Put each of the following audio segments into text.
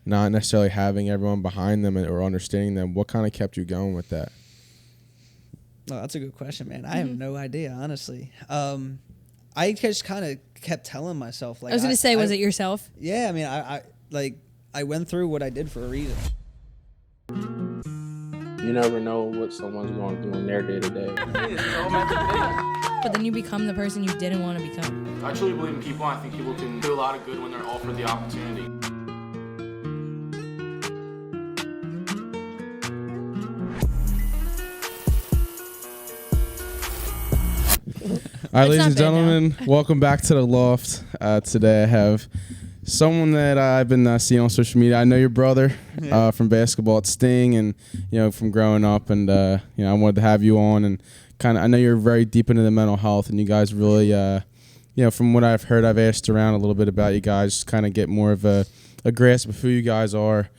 not necessarily having everyone behind them or understanding them. What kind of kept you going with that? Oh, that's a good question, man. I have no idea, honestly. I just kind of kept telling myself, like, I was going to say, was it yourself? Yeah, I mean, I went through what I did for a reason. You never know what someone's going to do in their day-to-day. But then you become the person you didn't want to become. I truly believe in people. I think people can do a lot of good when they're offered the opportunity. All right, ladies and gentlemen, welcome back to the Loft. Today I have someone that I've been seeing on social media. I know your brother from basketball at Sting, and from growing up, and I wanted to have you on, and I know you're very deep into the mental health, and you guys really, from what I've heard, I've asked around a little bit about you guys, kind of get more of a grasp of who you guys are.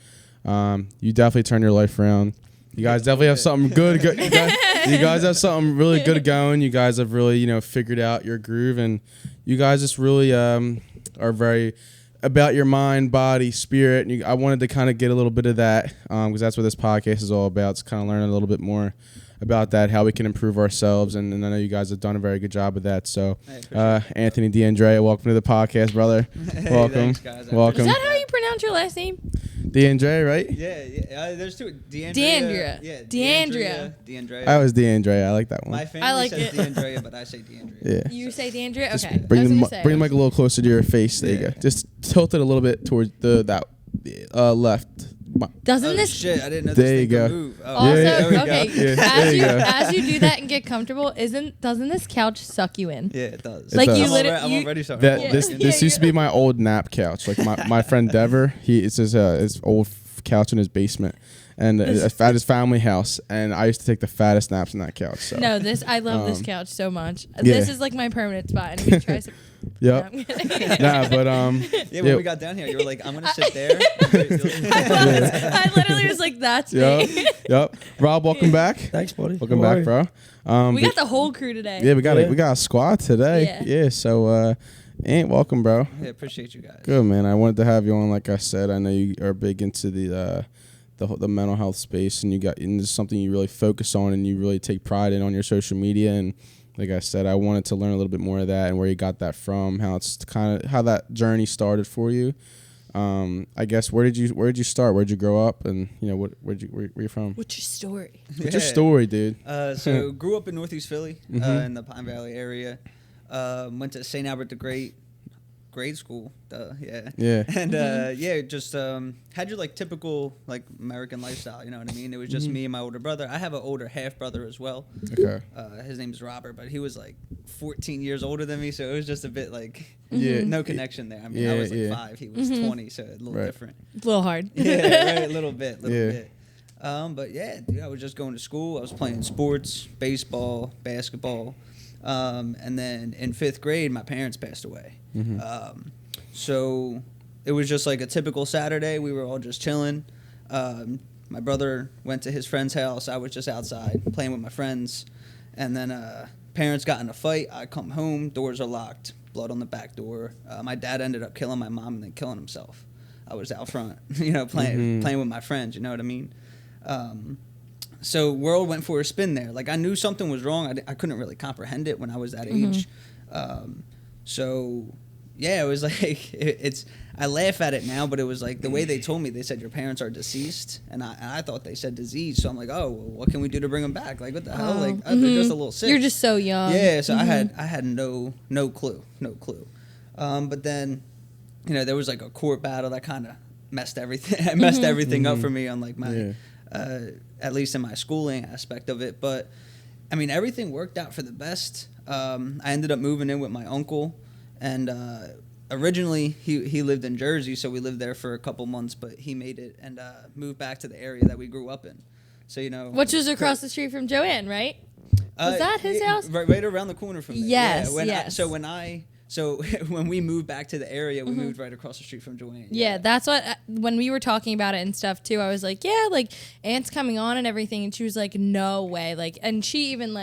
You definitely turned your life around. You guys definitely have something good. You guys have something really good going. You guys have really, figured out your groove, and you guys just really are very about your mind, body, spirit. And I wanted to kind of get a little bit of that because that's what this podcast is all about. It's kind of learning a little bit more about that, how we can improve ourselves. And I know you guys have done a very good job of that. So, Anthony DiAndrea, welcome to the podcast, brother. Hey, welcome. Thanks, guys. Welcome. Is that how you pronounce your last name? DiAndrea, right? Yeah. There's two. DiAndrea. Yeah. DiAndrea. I was DiAndrea. I like that one. My family says DiAndrea, but I say DiAndrea. Yeah. You say DiAndrea? Just Okay. bring the mic a little closer to your face. There you go. Just tilt it a little bit towards that left. Doesn't this shit? I didn't know there this you thing go. could move. Oh, also there we okay? go. As you do that and get comfortable, doesn't this couch suck you in? Yeah, it does. Like does. you I'm already starting. That this used to be my old nap couch. Like my friend Dever, it's his old couch in his basement, and at his family house, and I used to take the fattest naps on that couch. So No, I love this couch so much. Yeah. This is like my permanent spot. And I'm gonna try some. Yep. No, I'm kidding. Nah, but when we got down here, you were like, "I'm gonna sit there." I literally was like, "That's me." Yep. Rob, welcome back. Thanks, buddy. Welcome back, bro. We got the whole crew today. Yeah, we got a squad today. Yeah. So, welcome, bro. Yeah, appreciate you guys. Good, man. I wanted to have you on. Like I said, I know you are big into the mental health space, and this is something you really focus on, and you really take pride in on your social media. And like I said, I wanted to learn a little bit more of that and where you got that from, how that journey started for you. I guess where did you start? Where'd you grow up, and where you from? What's your story? What's your story, dude? So grew up in Northeast Philly, in the Pine Valley area. Went to St. Albert the Great grade school. Yeah. And just had your typical American lifestyle. You know what I mean? It was just me and my older brother. I have an older half brother as well. Okay. His name's Robert, but he was 14 years older than me, so it was just a bit no connection there. I mean, I was 5, he was 20, so a little different. A little hard. Yeah, right, a little bit. But yeah, dude, I was just going to school. I was playing sports, baseball, basketball. And then in 5th grade, my parents passed away. So it was just like a typical Saturday. We were all just chilling. My brother went to his friend's house. I was just outside playing with my friends. And then parents got in a fight. I come home, doors are locked, blood on the back door. My dad ended up killing my mom and then killing himself. I was out front, playing with my friends, you know what I mean? So world went for a spin there. I knew something was wrong. I couldn't really comprehend it when I was that age. So yeah, it was I laugh at it now, but it was the way they told me. They said your parents are deceased, and I thought they said disease. So I'm like, oh, well, what can we do to bring them back? What the hell? They're just a little sick. You're just so young. Yeah. So I had no clue. But then, there was a court battle that kind of messed everything up for me on my. At least in my schooling aspect of it. But, I mean, everything worked out for the best. I ended up moving in with my uncle. And originally, he lived in Jersey, so we lived there for a couple months. But he made it and moved back to the area that we grew up in. So, Which was across the street from Joanne, right? Was that his house? Right around the corner from there. Yes, yes. So when we moved back to the area, we moved right across the street from Joanne. Yeah, that's what, when we were talking about it and stuff too, I was like, yeah, Aunt's coming on and everything. And she was like, no way. And she even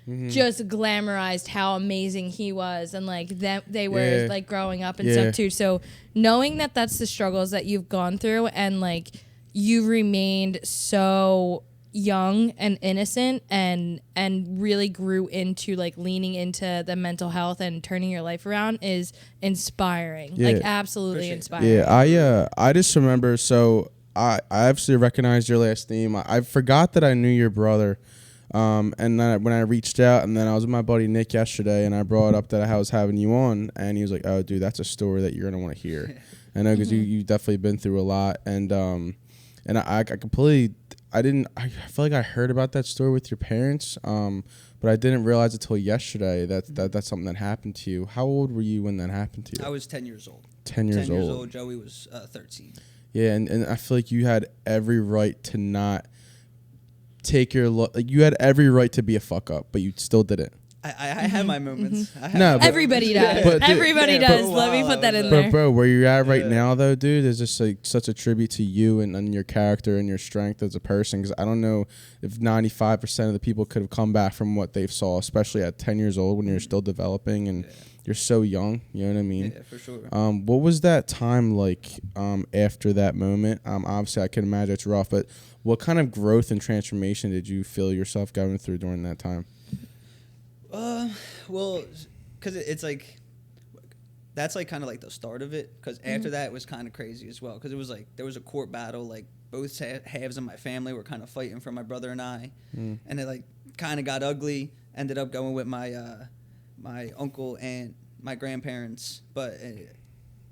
just glamorized how amazing he was, and like that they were like growing up and stuff too. So knowing that that's the struggles that you've gone through, and like you've remained so young and innocent and really grew into like leaning into the mental health and turning your life around is inspiring. Like absolutely inspiring. I just remember, so I obviously recognized your last name. I forgot that I knew your brother, and then when I reached out, and then I was with my buddy Nick yesterday, and I brought up that I was having you on, and he was like, oh dude, that's a story that you're gonna want to hear. I know, because you've definitely been through a lot, and I completely, I feel like I heard about that story with your parents, but I didn't realize until yesterday that's something that happened to you. How old were you when that happened to you? I was 10 years old. 10 years old. Joey was 13. Yeah, and I feel like you had every right to not take your like you had every right to be a fuck up, but you still didn't. I had my moments. Everybody does. Everybody does. Let me put that in there. But bro, where you're at right now, though, dude, is just like such a tribute to you and your character and your strength as a person. Because I don't know if 95% of the people could have come back from what they've saw, especially at 10 years old when you're still developing and you're so young. You know what I mean? Yeah, for sure. What was that time like after that moment? Obviously, I can imagine it's rough, but what kind of growth and transformation did you feel yourself going through during that time? Well, because it's like, that's like kind of like the start of it. Because after that, it was kind of crazy as well. Because it was like, there was a court battle. Like, both halves of my family were kind of fighting for my brother and I. And it like kind of got ugly. Ended up going with my my uncle and my grandparents. But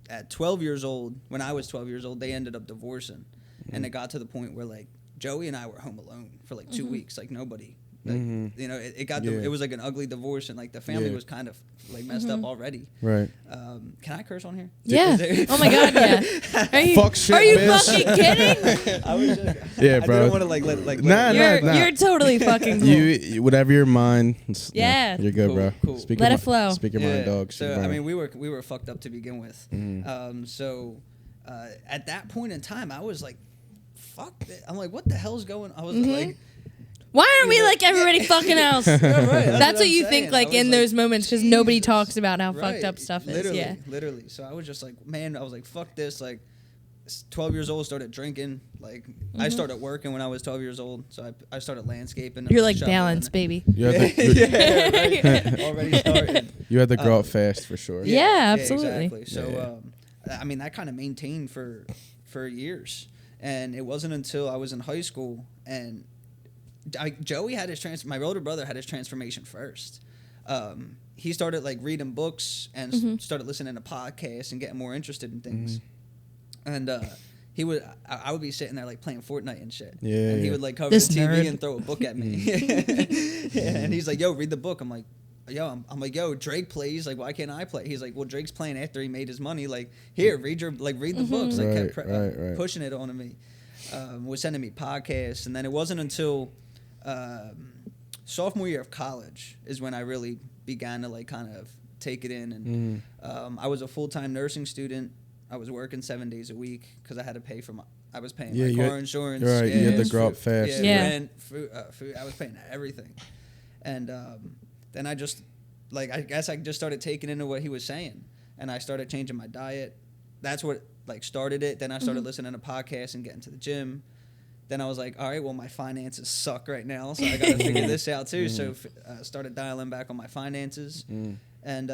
at 12 years old, when I was 12 years old, they ended up divorcing. And it got to the point where like Joey and I were home alone for like 2 weeks. Like nobody. Like, you know, it was like an ugly divorce, and like the family was kind of like messed up already. Right. Can I curse on here? Yeah. Oh my God. Yeah. Are you fucking kidding? I was just, yeah, bro. I didn't want to like. Nah. You're totally fucking cool. You whatever your mind. Yeah. You're good, bro. Cool. Let it flow. Speak your mind, dog. So I mean, we were fucked up to begin with. So at that point in time, I was like, fuck it. I'm like, what the hell's going on? I was like. Why aren't we like everybody fucking else? Right. That's what you think like in those moments, because nobody Jesus. talks about how fucked up stuff literally, is. Yeah. Literally. So I was just like, man, I was like, fuck this. Like, 12 years old, started drinking. Like, I started working when I was 12 years old. So I started landscaping. You're like balanced, baby. Right. Already started. You had to grow up fast for sure. Yeah, absolutely. Exactly. So, I mean, that kind of maintained for years. And it wasn't until I was in high school and Joey had his my older brother had his transformation first. He started like reading books and started listening to podcasts and getting more interested in things. And I would be sitting there like playing Fortnite and shit. Yeah. And he would like cover the TV nerd. And throw a book at me. And he's like, "Yo, read the book." I'm like, "Yo, I'm like, yo, Drake plays. Like, why can't I play?" He's like, "Well, Drake's playing after he made his money. Like, here, read the books." Like, kept pushing it on me. Was sending me podcasts, and then it wasn't until sophomore year of college is when I really began to like kind of take it in. And I was a full-time nursing student. I was working 7 days a week because I had to pay for I was paying my car insurance. Right, you had to grow up fast. Rent, food. I was paying everything. And then I just, like, I guess I just started taking into what he was saying. And I started changing my diet. That's what, like, started it. Then I started listening to podcasts and getting to the gym. Then I was like, all right, well, my finances suck right now, so I got to figure this out too. So started dialing back on my finances and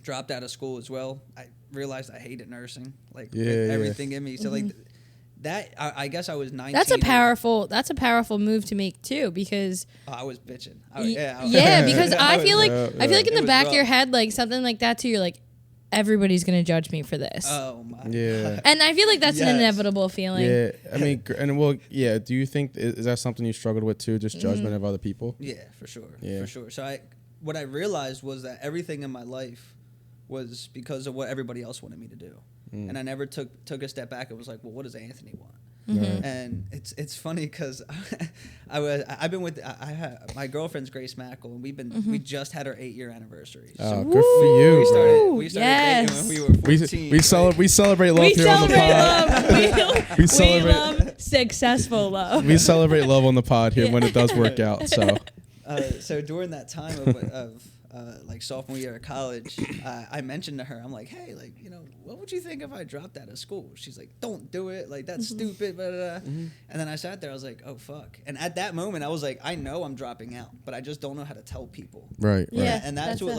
dropped out of school as well. I realized I hated nursing, like everything in me. So like that, I guess I was 19. That's a powerful move to make too, because I was bitching. Because I feel like in the back of your head, like something like that too, you're like, everybody's gonna judge me for this. Oh my God. And I feel like that's an inevitable feeling. Yeah, I mean, do you think is that something you struggled with too, just judgment of other people? Yeah, for sure. For sure. So what I realized was that everything in my life was because of what everybody else wanted me to do. And I never took a step back and was like, well, what does Anthony want? And it's funny because I've been with my girlfriend's Grace Mackle, and we just had our 8-year anniversary. So good for you. We started dating when we were 14. We celebrate love here on the pod. We love successful love. We celebrate love on the pod here when it does work out. So So during that time of like sophomore year of college, I mentioned to her, I'm like, hey, like, you know, what would you think if I dropped out of school? She's like, don't do it. Like, that's stupid. Blah, blah, blah. And then I sat there, I was like, oh, fuck. And at that moment, I was like, I know I'm dropping out, but I just don't know how to tell people. Right. Yeah, And that's what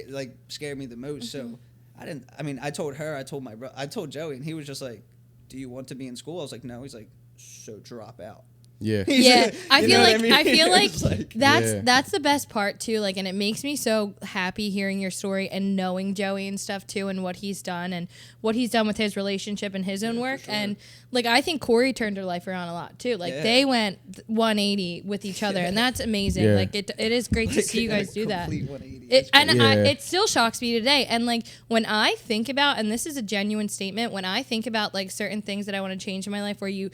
like scared me the most. So I told her, I told my brother, I told Joey, and he was just like, do you want to be in school? I was like, no. He's like, so drop out. Yeah. Yeah, I feel like Yeah. that's the best part too. Like, and it makes me so happy hearing your story and knowing Joey and stuff too, and what he's done with his relationship and his own work. Sure. And like, I think Corey turned her life around a lot too. Like, they went 180 with each other, and that's amazing. Yeah. Like, it is great to see you guys do that. It still shocks me today. And like, when I think about, and this is a genuine statement, when I think about like certain things that I want to change in my life, where you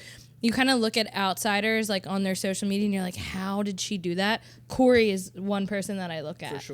kind of look at outsiders like on their social media and you're like, how did she do that? Corey is one person that I look at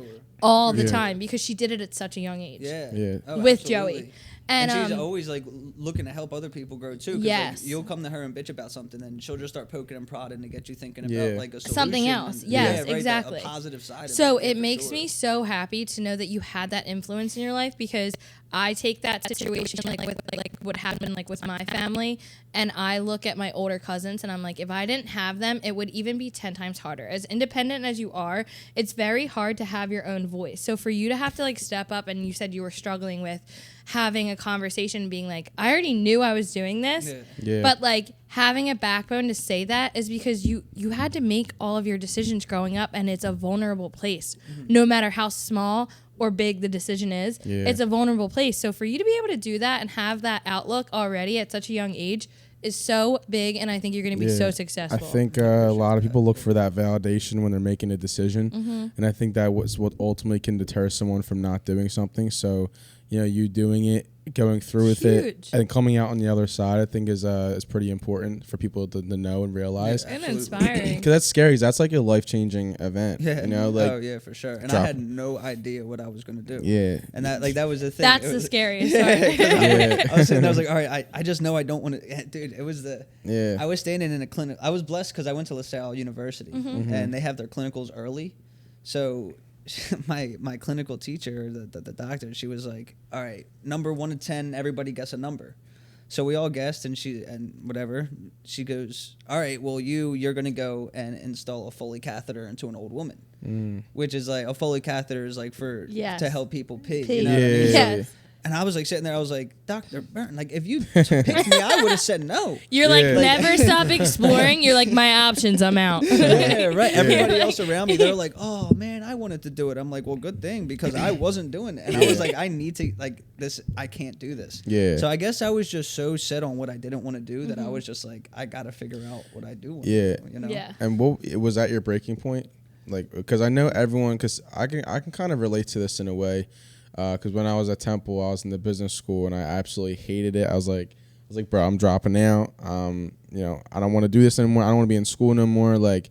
all the time, because she did it at such a young age. Yeah. Oh, with absolutely. Joey. And she's always like looking to help other people grow too. Yes. Like, you'll come to her and bitch about something, and she'll just start poking and prodding to get you thinking about like a solution. Something else. And, yes, right, exactly. A positive side. So of it makes me so happy to know that you had that influence in your life, because I take that situation like with like what happened like with my family, and I look at my older cousins and I'm like, if I didn't have them, it would even be 10 times harder. As independent as you are, it's very hard to have your own voice. So for you to have to like step up, and you said you were struggling with having a conversation, being like, I already knew I was doing this, but like having a backbone to say that is because you had to make all of your decisions growing up, and it's a vulnerable place. No matter how small or big the decision is, it's a vulnerable place. So for you to be able to do that and have that outlook already at such a young age is so big, and I think you're going to be so successful. I think a lot of people look for that validation when they're making a decision, and I think that was what ultimately can deter someone from not doing something. So, you know, you doing it, going through with it, and coming out on the other side, I think is pretty important for people to know and realize. And inspiring. Because that's scary. That's like a life-changing event. Yeah. You know, like, oh yeah, for sure. And I had no idea what I was going to do. Yeah. And that was the thing. That's the scariest part. I was sitting there, I was like, all right, I just know I don't want to. Dude, it was I was standing in a clinic. I was blessed because I went to LaSalle University, and they have their clinicals early. So my clinical teacher, the doctor, she was like, all right, number 1 to 10, everybody guess a number. So we all guessed, and she goes, all right, well, you're going to go and install a Foley catheter into an old woman, which is like, a Foley catheter is like to help people pee. You know what I mean? Yes. And I was like sitting there, I was like, Dr. Burton, like, if you picked me, I would have said no. You're like, never stop exploring. You're like, my options, I'm out. Yeah, right. Everybody else around me, they're like, oh, man, I wanted to do it. I'm like, well, good thing, because I wasn't doing it. And I was like, I need to, like, this, I can't do this. Yeah. So I guess I was just so set on what I didn't want to do that I was just like, I got to figure out what I do want to do, you know? Yeah. And what was that your breaking point? Like, because I know everyone, because I can kind of relate to this in a way. Because when I was at Temple, I was in the business school, and I absolutely hated it. I was like, bro, I'm dropping out. You know, I don't want to do this anymore. I don't want to be in school no more. Like,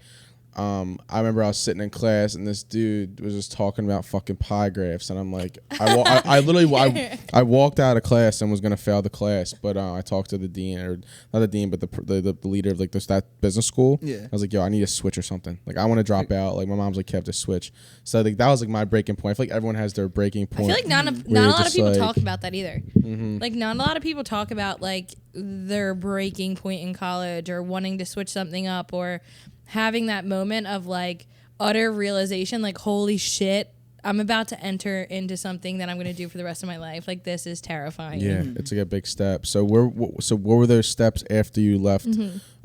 I remember I was sitting in class, and this dude was just talking about fucking pie graphs, and I'm like, I literally I walked out of class and was gonna fail the class, but I talked to the dean, or not the dean, but the leader of like that business school. Yeah. I was like, yo, I need a switch or something. Like, I want to drop out. Like, my mom's like, you have to switch. So like that was like my breaking point. I feel like everyone has their breaking point. I feel like not a lot of people talk about that either. Like, not a lot of people talk about like their breaking point in college, or wanting to switch something up, or having that moment of like utter realization, like, holy shit, I'm about to enter into something that I'm going to do for the rest of my life. Like, this is terrifying. Yeah, it's like a big step. So what were those steps after you left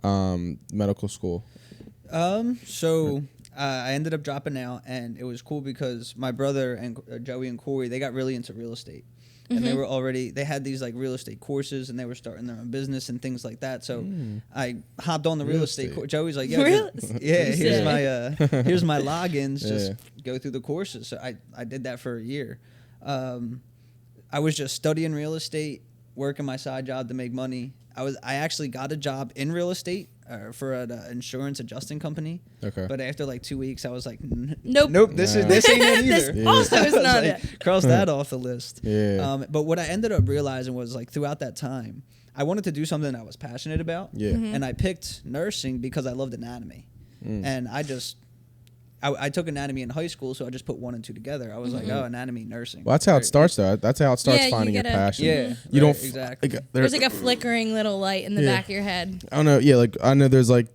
medical school? So I ended up dropping out, and it was cool because my brother and Joey and Corey, they got really into real estate. And they had these like real estate courses, and they were starting their own business and things like that. So I hopped on the real estate course. Joey's like, here's my logins. Just go through the courses. So I did that for a year. I was just studying real estate, working my side job to make money. I actually got a job in real estate for an insurance adjusting company. Okay. But after like 2 weeks, I was like, nope, this ain't it either. This also is not it. Cross that off the list. Yeah. But what I ended up realizing was, like, throughout that time, I wanted to do something I was passionate about. Yeah. And I picked nursing because I loved anatomy. And I took anatomy in high school, so I just put 1 and 2 together. I was like, oh, anatomy, nursing. Well, that's how it starts, though. That's how it starts Yeah, finding your passion. Yeah, you don't exactly. There's like a flickering little light in the back of your head. I don't know. Yeah, like I know there's like,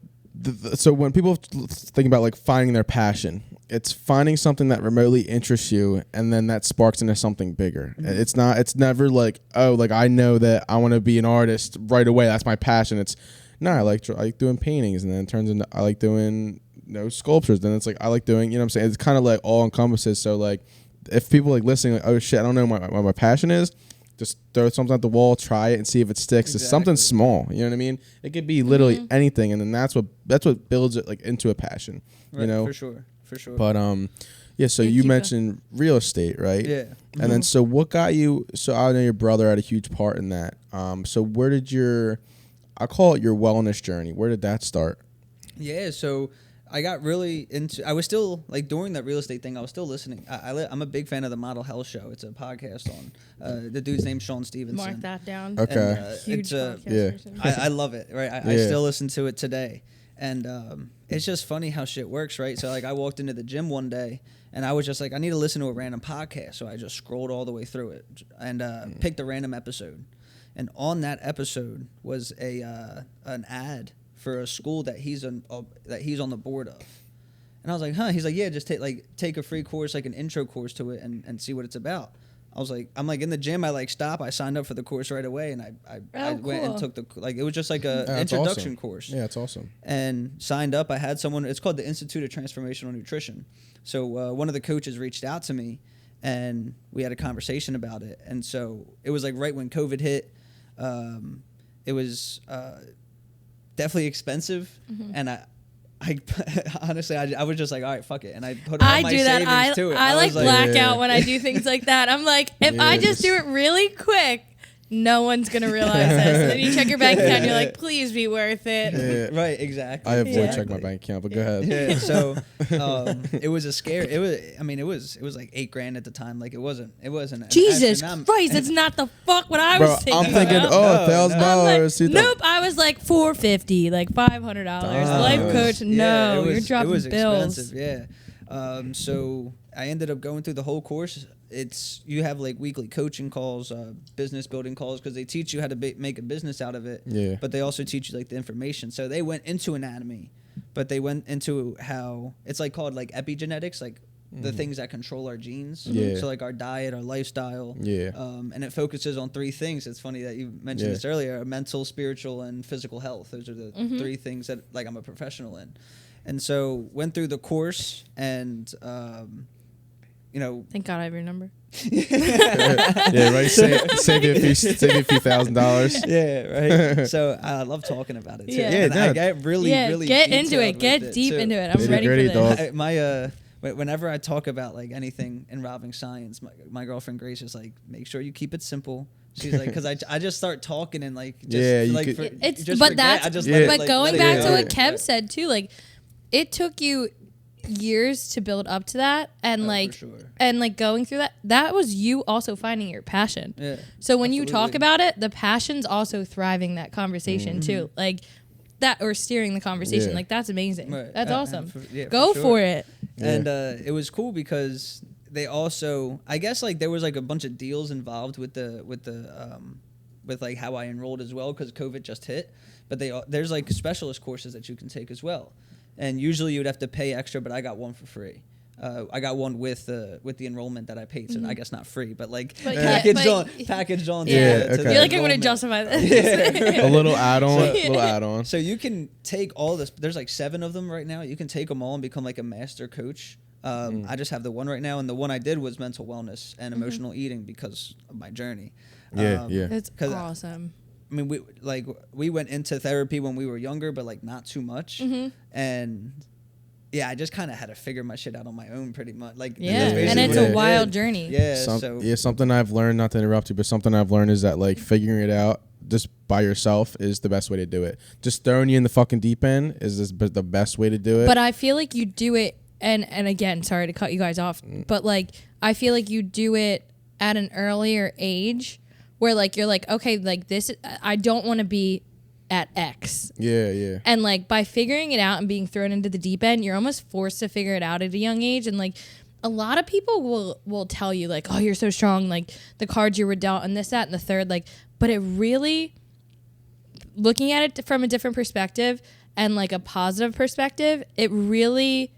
so when people think about like finding their passion, it's finding something that remotely interests you, and then that sparks into something bigger. It's never like, oh, like I know that I want to be an artist right away. That's my passion. It's no, I like doing paintings, and then it turns into I like doing sculptures. Then it's like I like doing, you know what I'm saying? It's kind of like all encompasses. So like if people like listening, like, oh shit, I don't know what my passion is, just throw something at the wall, try it, and see if it sticks. Exactly. It's something small, you know what I mean? It could be literally anything, and then that's what builds it like into a passion. Right, you know, for sure. But yeah. So you mentioned real estate, right? Yeah. And then so what got you? So I know your brother had a huge part in that. So where did I call it your wellness journey? Where did that start? Yeah. So I got really into. I was still like during that real estate thing. I was still listening. I'm a big fan of the Model Health Show. It's a podcast on the dude's name's Sean Stevenson. Mark that down. Okay. And, Huge it's I love it. Right. I still listen to it today, and it's just funny how shit works. Right. So like I walked into the gym one day, and I was just like, I need to listen to a random podcast. So I just scrolled all the way through it and picked a random episode, and on that episode was an ad for a school that he's on the board of. And I was like, huh? He's like, yeah, just take a free course, like an intro course to it and see what it's about. I was like, I'm like in the gym, I signed up for the course right away, and I went and took it was just like a introduction course. Yeah, it's awesome. And signed up. I had someone, it's called the Institute of Transformational Nutrition. So one of the coaches reached out to me, and we had a conversation about it. And so it was like right when COVID hit. It was definitely expensive, and I honestly, I was just like, all right, fuck it, and I put all my savings to it. I like black out when I do things like that. I'm like, if I just do it really quick, no one's gonna realize this. And then you check your bank account, and you're like, please be worth it. Yeah. Right, exactly. I avoid checking my bank account, but go ahead. Yeah, so it was a scare. It was like $8,000 at the time. Like it wasn't. Jesus Christ, that's not the fuck what I was thinking. I'm thinking, $1,000. Nope, I was like $450, like $500. Life coach, no, you're dropping bills. Expensive, yeah. So I ended up going through the whole course. You have like weekly coaching calls, business building calls, because they teach you how to make a business out of it. Yeah. But they also teach you like the information. So they went into anatomy, but they went into how it's like called like epigenetics, like the things that control our genes. Yeah. So like our diet, our lifestyle. Yeah. And it focuses on 3 things. It's funny that you mentioned this earlier: mental, spiritual, and physical health. Those are the 3 things that like I'm a professional in. And so went through the course and. Thank God I have your number. Yeah, right. Save you a few $1,000s. Yeah, right. So I love talking about it too. Yeah, I get really get into it. Get deep into it. I'm ready for this. Whenever I talk about like anything involving science, my girlfriend Grace is like, make sure you keep it simple. She's like, because I just start talking and like just but going back to what Kev said too, like it took you years to build up to that, and and going through that was you also finding your passion. Yeah. So when you talk about it, the passion's also thriving that conversation too, like that, or steering the conversation. Like that's amazing. Right. That's awesome. Go for it. And it was cool because they also, I guess like there was like a bunch of deals involved with like how I enrolled as well, because COVID just hit. But there's like specialist courses that you can take as well. And usually you'd have to pay extra, but I got one for free. I got one with the enrollment that I paid, so I guess not free, but like packaged on. Yeah, okay. You're like, I'm gonna justify this. Yeah. A little add-on. So you can take all this. There's like 7 of them right now. You can take them all and become like a master coach. I just have the one right now, and the one I did was mental wellness and emotional eating because of my journey. That's awesome. I mean, we went into therapy when we were younger, but like not too much. And yeah, I just kind of had to figure my shit out on my own pretty much. Like, and it's a wild journey. Yeah. Something I've learned, not to interrupt you, but something I've learned is that like figuring it out just by yourself is the best way to do it. Just throwing you in the fucking deep end is the best way to do it. But I feel like you do it, and again, sorry to cut you guys off, but like I feel like you do it at an earlier age, where like you're like, okay, like this, I don't want to be at X. Yeah. And like by figuring it out and being thrown into the deep end, you're almost forced to figure it out at a young age. And like a lot of people will tell you like, oh, you're so strong, like the cards you were dealt and this, that, and the third, like, but it really, looking at it from a different perspective and like a positive perspective, it really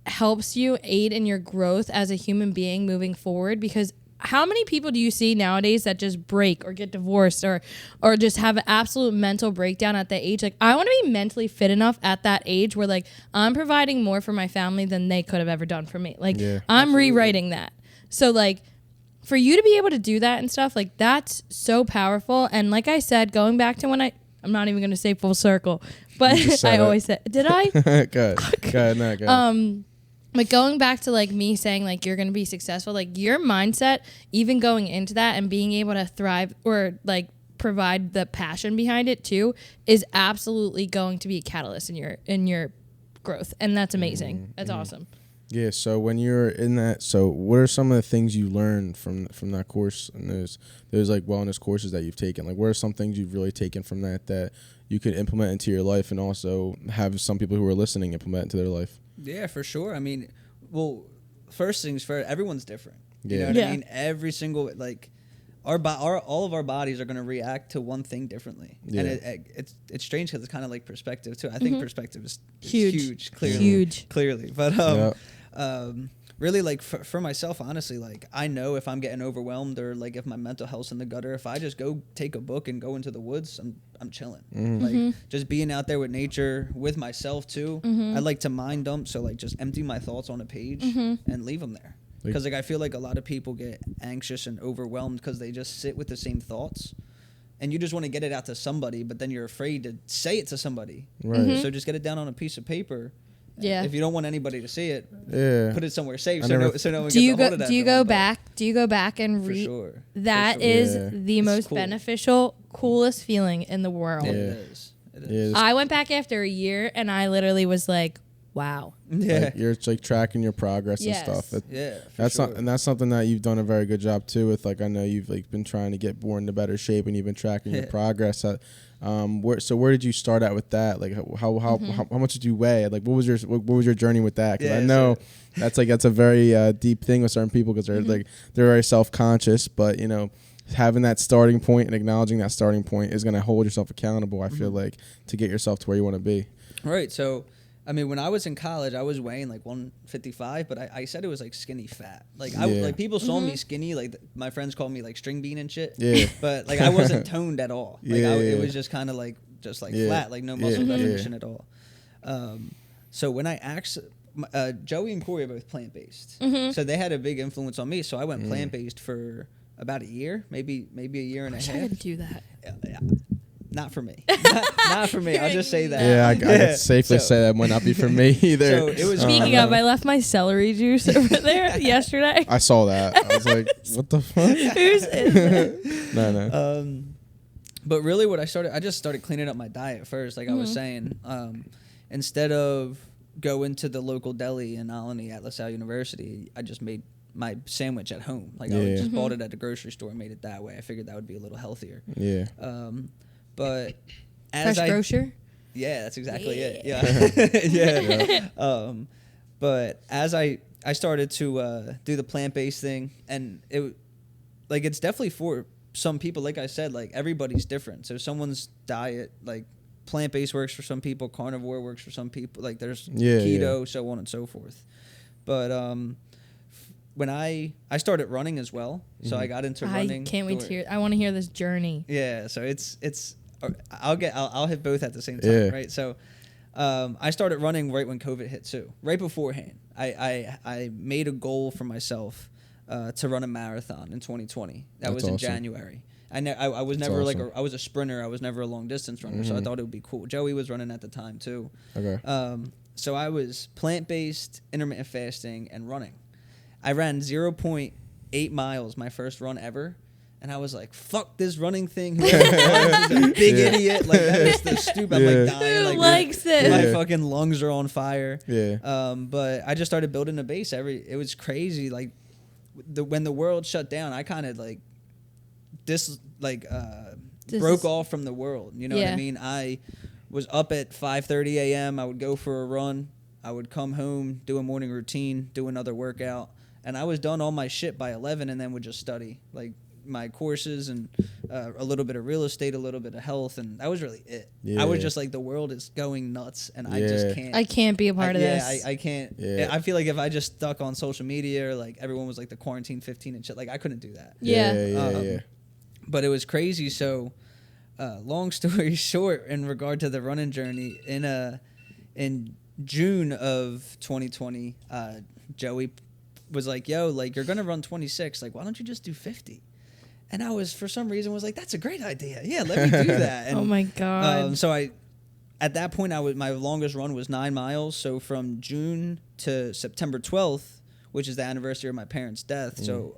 helps you aid in your growth as a human being moving forward. Because how many people do you see nowadays that just break or get divorced or just have an absolute mental breakdown at that age? Like, I want to be mentally fit enough at that age where like I'm providing more for my family than they could have ever done for me. Like, I'm rewriting that. So like for you to be able to do that and stuff, like that's so powerful. And like I said, going back to when I'm not even going to say full circle, but I always said, did I? Go ahead. But going back to like me saying like you're going to be successful, like your mindset, even going into that and being able to thrive or like provide the passion behind it too, is absolutely going to be a catalyst in your growth. And that's amazing. That's awesome. Yeah. So when you're in that, so what are some of the things you learned from that course? And there's like wellness courses that you've taken. Like, what are some things you've really taken from that you could implement into your life, and also have some people who are listening implement into their life? Yeah, for sure. I mean, well, first things first, everyone's different. You know what I mean? Every single, like, all of our bodies are going to react to one thing differently. Yeah. And it's strange because it's kind of like perspective, too. I think perspective is huge, clearly. But really, like, for myself, honestly, like, I know if I'm getting overwhelmed or, like, if my mental health's in the gutter, if I just go take a book and go into the woods, I'm chilling. Like, just being out there with nature, with myself, too. I like to mind dump, so, like, just empty my thoughts on a page and leave them there. Because, like, I feel like a lot of people get anxious and overwhelmed because they just sit with the same thoughts. And you just want to get it out to somebody, but then you're afraid to say it to somebody. Right. So just get it down on a piece of paper. Yeah. If you don't want anybody to see it, put it somewhere safe so no one gets a hold of that. Do you go back and read? For sure. That is the most beneficial, coolest feeling in the world. Yeah. It is. I went back after a year and I literally was like, wow. Yeah. Like, you're like tracking your progress and stuff. That's something that you've done a very good job too with. Like, I know you've like been trying to get more into better shape and you've been tracking your progress. Where did you start at with that? Like, how much did you weigh? Like, what was your journey with that? Because I know that's a very deep thing with certain people, because they're very self-conscious, but you know, having that starting point and acknowledging that starting point is going to hold yourself accountable, I feel like, to get yourself to where you want to be. Right. So, I mean, when I was in college, I was weighing like 155, but I said it was like skinny fat. Like, like people saw me skinny, like my friends called me like string bean and shit. Yeah. But like I wasn't toned at all. Like it was just kind of like flat, like no muscle definition at all. So when I actually, Joey and Corey are both plant based, so they had a big influence on me. So I went plant based for about a year, maybe a year and a half. I could do that. Not for me. Not for me. I'll just say that. Yeah, I can safely say that might not be for me either. So it was Speaking of, I left my celery juice over there yesterday. I saw that. I was like, what the fuck? Whose is it? No. But really what I just started cleaning up my diet first, like I was saying. Instead of going to the local deli in Alany at LaSalle University, I just made my sandwich at home. Like I just bought it at the grocery store and made it that way. I figured that would be a little healthier. Yeah. But as Fresh grocer? Yeah, that's exactly it. Yeah. But as I started to do the plant-based thing, and it's definitely for some people, like I said, like everybody's different. So someone's diet, like plant-based works for some people, carnivore works for some people, like there's keto, so on and so forth. But when I started running as well, so I got into running. I can't wait to hear. I want to hear this journey. Yeah, so it's I'll hit both at the same time, right? So I started running right when COVID hit too, right beforehand. I made a goal for myself to run a marathon in 2020. That was in January. I was never I was a sprinter. I was never a long distance runner, so I thought it would be cool. Joey was running at the time too. Okay. So I was plant-based, intermittent fasting, and running. I ran 0.8 miles my first run ever. And I was like, fuck this running thing. Who's a big idiot. Like, that is the stupid. I'm like dying. Who likes it? My fucking lungs are on fire. Yeah. But I just started building a base. It was crazy. Like, when the world shut down, I kind of broke off from the world. You know what Yeah. I mean? I was up at 5:30 a.m. I would go for a run. I would come home, do a morning routine, do another workout, and I was done all my shit by 11, and then would just study like my courses and a little bit of real estate, a little bit of health, and that was really it. Yeah. I was just like, the world is going nuts, and I just can't. I can't be a part of this. I can't. Yeah. I feel like if I just stuck on social media or like everyone was like the quarantine 15 and shit, like I couldn't do that. Yeah. But it was crazy. So, long story short, in regard to the running journey, in June of 2020, Joey was like, "Yo, like you're gonna run 26. Like, why don't you just do 50?" And I was, for some reason, was like, "That's a great idea. Yeah, let me do that." And, Oh my God. So at that point, my longest run was 9 miles. So from June to September 12th, which is the anniversary of my parents' death. So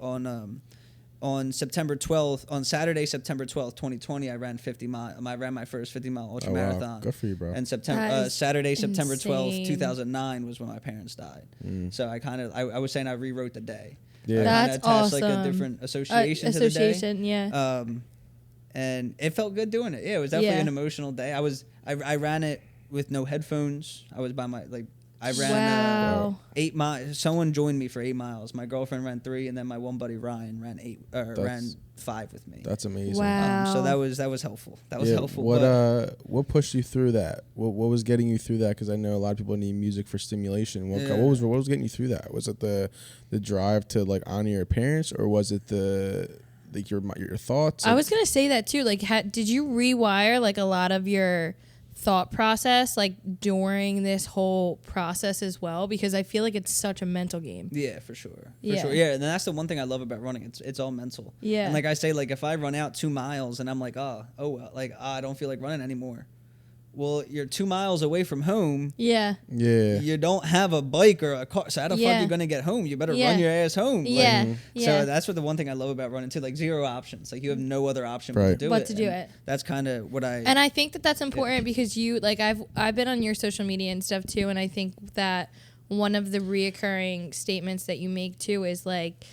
on September 12th, on Saturday, September 12th, 2020, I ran 50 mile. I ran my first 50-mile ultra marathon. Wow. Good for you, bro. And Saturday, September 12th, 2009 was when my parents died. So I was saying I rewrote the day. Yeah. That's attached like a awesome. different association to the day. Yeah. And it felt good doing it. Yeah, it was definitely an emotional day. I ran it with no headphones. I was by my I ran Wow. 8 miles. Someone joined me for 8 miles. My girlfriend ran 3, and then my one buddy Ryan ran 5 with me. That's amazing. Wow. So that was helpful. That was helpful. What pushed you through that? What was getting you through that? Because I know a lot of people need music for stimulation. What was getting you through that? Was it the drive to like honor your parents, or was it your thoughts? I was gonna say that too. Like, did you rewire like a lot of your thought process like during this whole process as well? Because I feel like it's such a mental game. Yeah, for sure. Yeah. Yeah, and that's the one thing I love about running. It's all mental. Yeah. And like I say, like if I run out 2 miles and I'm like, I don't feel like running anymore. Well, you're 2 miles away from home. Yeah. Yeah. You don't have a bike or a car. So how the fuck Yeah. you gonna get home? You better Yeah. run your ass home. Yeah. Like, Yeah. So that's what the one thing I love about running too. Like 0 options. Like you have no other option but to do But it. to do And it. That's kind of what I. And I think that that's important because you like I've been on your social media and stuff too, and I think that one of the reoccurring statements that you make too is like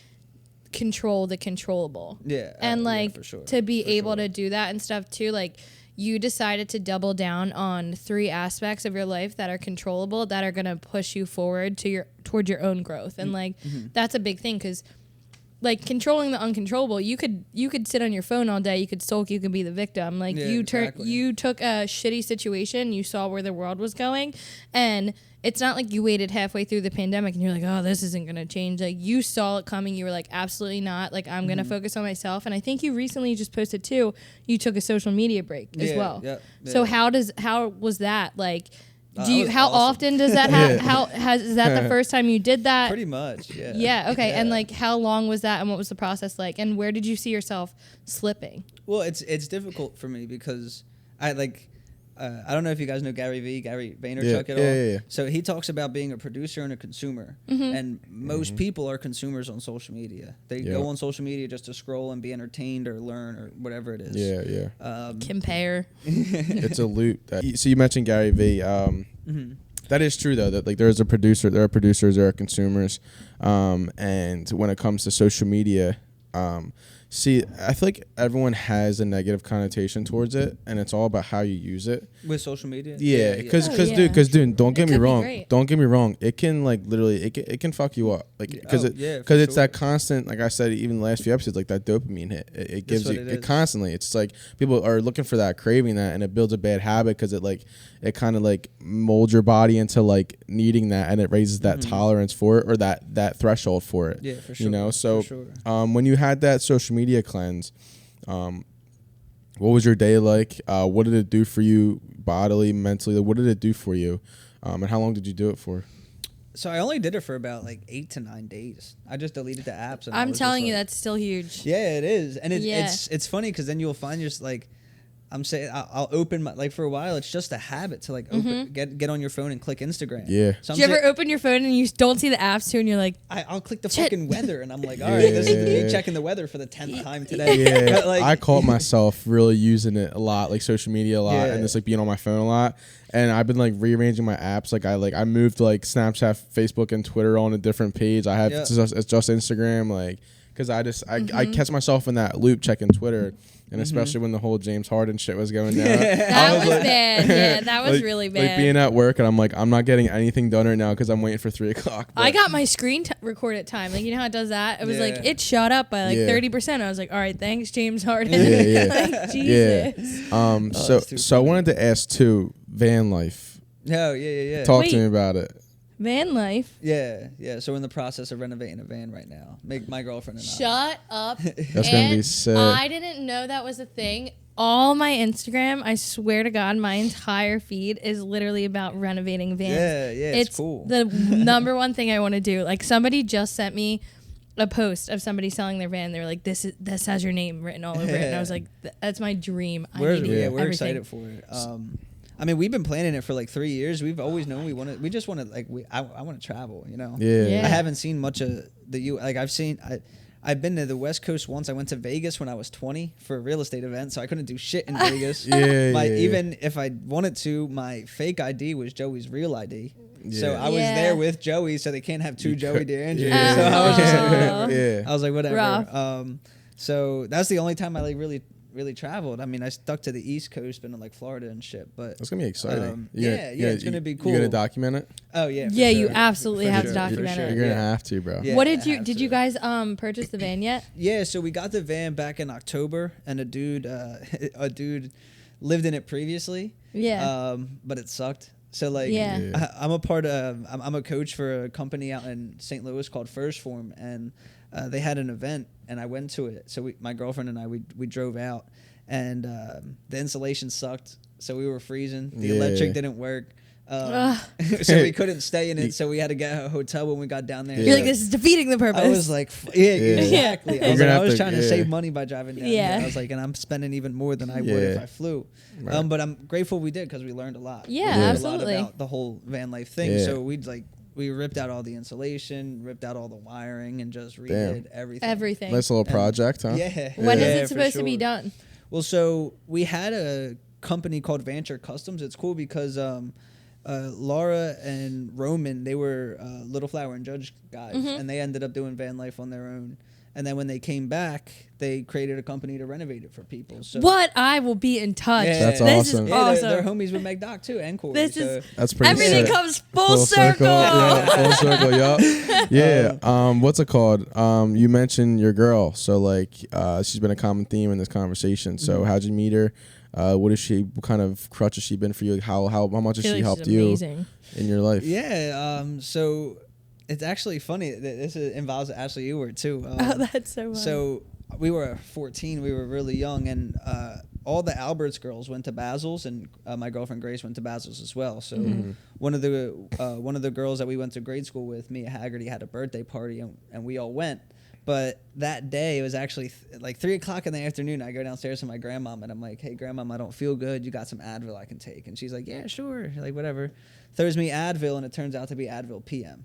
control the controllable. Yeah. And like for sure. to be able to do that and stuff too, like you decided to double down on 3 aspects of your life that are controllable, that are going to push you forward toward your own growth. And like that's a big thing, because like controlling the uncontrollable, you could sit on your phone all day, you could sulk, you could be the victim. Like you took a shitty situation, you saw where the world was going, and it's not like you waited halfway through the pandemic and you're like, oh, this isn't gonna change. Like you saw it coming, you were like, absolutely not. Like I'm gonna focus on myself. And I think you recently just posted too, you took a social media break as well. Yeah. So how was that like? How awesome. often does that is that the first time you did that? Pretty much, yeah. Yeah, okay. Yeah. And like how long was that and what was the process like? And where did you see yourself slipping? Well, it's difficult for me because I don't know if you guys know Gary Vaynerchuk at all. Yeah. So he talks about being a producer and a consumer, and most people are consumers on social media. They go on social media just to scroll and be entertained or learn or whatever it is. Yeah. Compare. It's a loop. So you mentioned Gary Vee. That is true though. That like there are producers, there are consumers, and when it comes to social media, see, I feel like everyone has a negative connotation towards it, and it's all about how you use it. With social media? Yeah, because dude, don't get me wrong. It can like literally, it can fuck you up, like because it's that constant, like I said, even the last few episodes, like that dopamine hit. It gives you it constantly. It's like people are looking for that, craving that, and it builds a bad habit because it kind of like molds your body into like needing that, and it raises that tolerance for it, or that threshold for it. Yeah, for sure. You know, so when you had that social media cleanse, what was your day like? What did it do for you bodily, mentally? What did it do for you? And how long did you do it for? So I only did it for about like 8 to 9 days. I just deleted the apps. And I'm telling you, that's still huge. Yeah, it is. And it's funny because then you'll find just like, I'm saying I'll open my, like for a while it's just a habit to like open, get on your phone and click Instagram. Yeah. So do you ever open your phone and you don't see the apps too, and you're like, I'll click the fucking weather and I'm like, all right, this is me checking the weather for the 10th time today. Yeah. Like, I caught myself really using it a lot, like social media a lot, and just like being on my phone a lot. And I've been like rearranging my apps. Like I moved like Snapchat, Facebook, and Twitter on a different page. I have it's just Instagram, like because I catch myself in that loop checking Twitter. And especially when the whole James Harden shit was going down. That was bad. Yeah, that was really bad. Like being at work and I'm like, I'm not getting anything done right now because I'm waiting for 3 o'clock. I got my screen recorded time. Like, you know how it does that? It was like, it shot up by like 30%. I was like, all right, thanks, James Harden. Like, Jesus. So I wanted to ask too, van life. Oh, yeah. Talk to me about it. Van life? Yeah. So we're in the process of renovating a van right now. My girlfriend and I. Shut up. That's going to be sick. I didn't know that was a thing. All my Instagram, I swear to God, my entire feed is literally about renovating vans. Yeah, it's cool. The number one thing I want to do. Like, somebody just sent me a post of somebody selling their van. They were like, this has your name written all over it. And I was like, that's my dream. We're excited for it. I mean, we've been planning it for like 3 years. We've always known we just want to I want to travel, you know. Yeah. I haven't seen much of I've been to the West Coast once. I went to Vegas when I was 20 for a real estate event, so I couldn't do shit in Vegas. Even if I wanted to, my fake ID was Joey's real ID. Yeah. So I was there with Joey, so they can't have two Joey DiAndrea. Yeah. So I was just like, I was like, whatever. Rough. So that's the only time I like really traveled. I mean, I stuck to the East Coast, been to like Florida and shit. But it's gonna be exciting. It's gonna be cool. You gonna document it? Oh yeah. Yeah, sure. you absolutely have to document it. You're gonna have to, bro. Yeah, what did you guys purchase the van yet? Yeah, so we got the van back in October, and a dude lived in it previously. Yeah. But it sucked. So like, I'm a coach for a company out in St. Louis called First Form, and they had an event, and I went to it. So my girlfriend and I we drove out, and the insulation sucked, so we were freezing. The electric didn't work. So we couldn't stay in it, so we had to get a hotel when we got down there. You're like, this is defeating the purpose. I was like, exactly. I was trying to save money by driving down here. I was like, and I'm spending even more than I would if I flew. Right. But I'm grateful we did because we learned a lot. Yeah, absolutely. A lot about the whole van life thing. So we ripped out all the insulation, ripped out all the wiring, and just redid everything. Nice little project, huh? Yeah. When is it supposed to be done? Well, so we had a company called Vanture Customs. It's cool because Laura and Roman, they were Little Flower and Judge guys, and they ended up doing van life on their own. And then when they came back, they created a company to renovate it for people. So I will be in touch. Yeah. That's this awesome. Is awesome. They're homies with McDoc too, and Corey. That's pretty everything sick. comes full circle. Yeah, full circle. Yup. Yeah. What's it called? You mentioned your girl. So like, she's been a common theme in this conversation. So how'd you meet her? What kind of crutch has she been for you? How much has she helped you in your life? Yeah. So it's actually funny. This involves Ashley Ewart too. That's so funny. So we were 14. We were really young, and all the Alberts girls went to Basil's, and my girlfriend Grace went to Basil's as well. So one of the girls that we went to grade school with, Mia Haggerty, had a birthday party, and we all went. But that day, it was actually like 3 o'clock in the afternoon. I go downstairs to my grandmom, and I'm like, hey, grandmom, I don't feel good. You got some Advil I can take? And she's like, yeah, sure. Like, whatever. Throws me Advil, and it turns out to be Advil PM.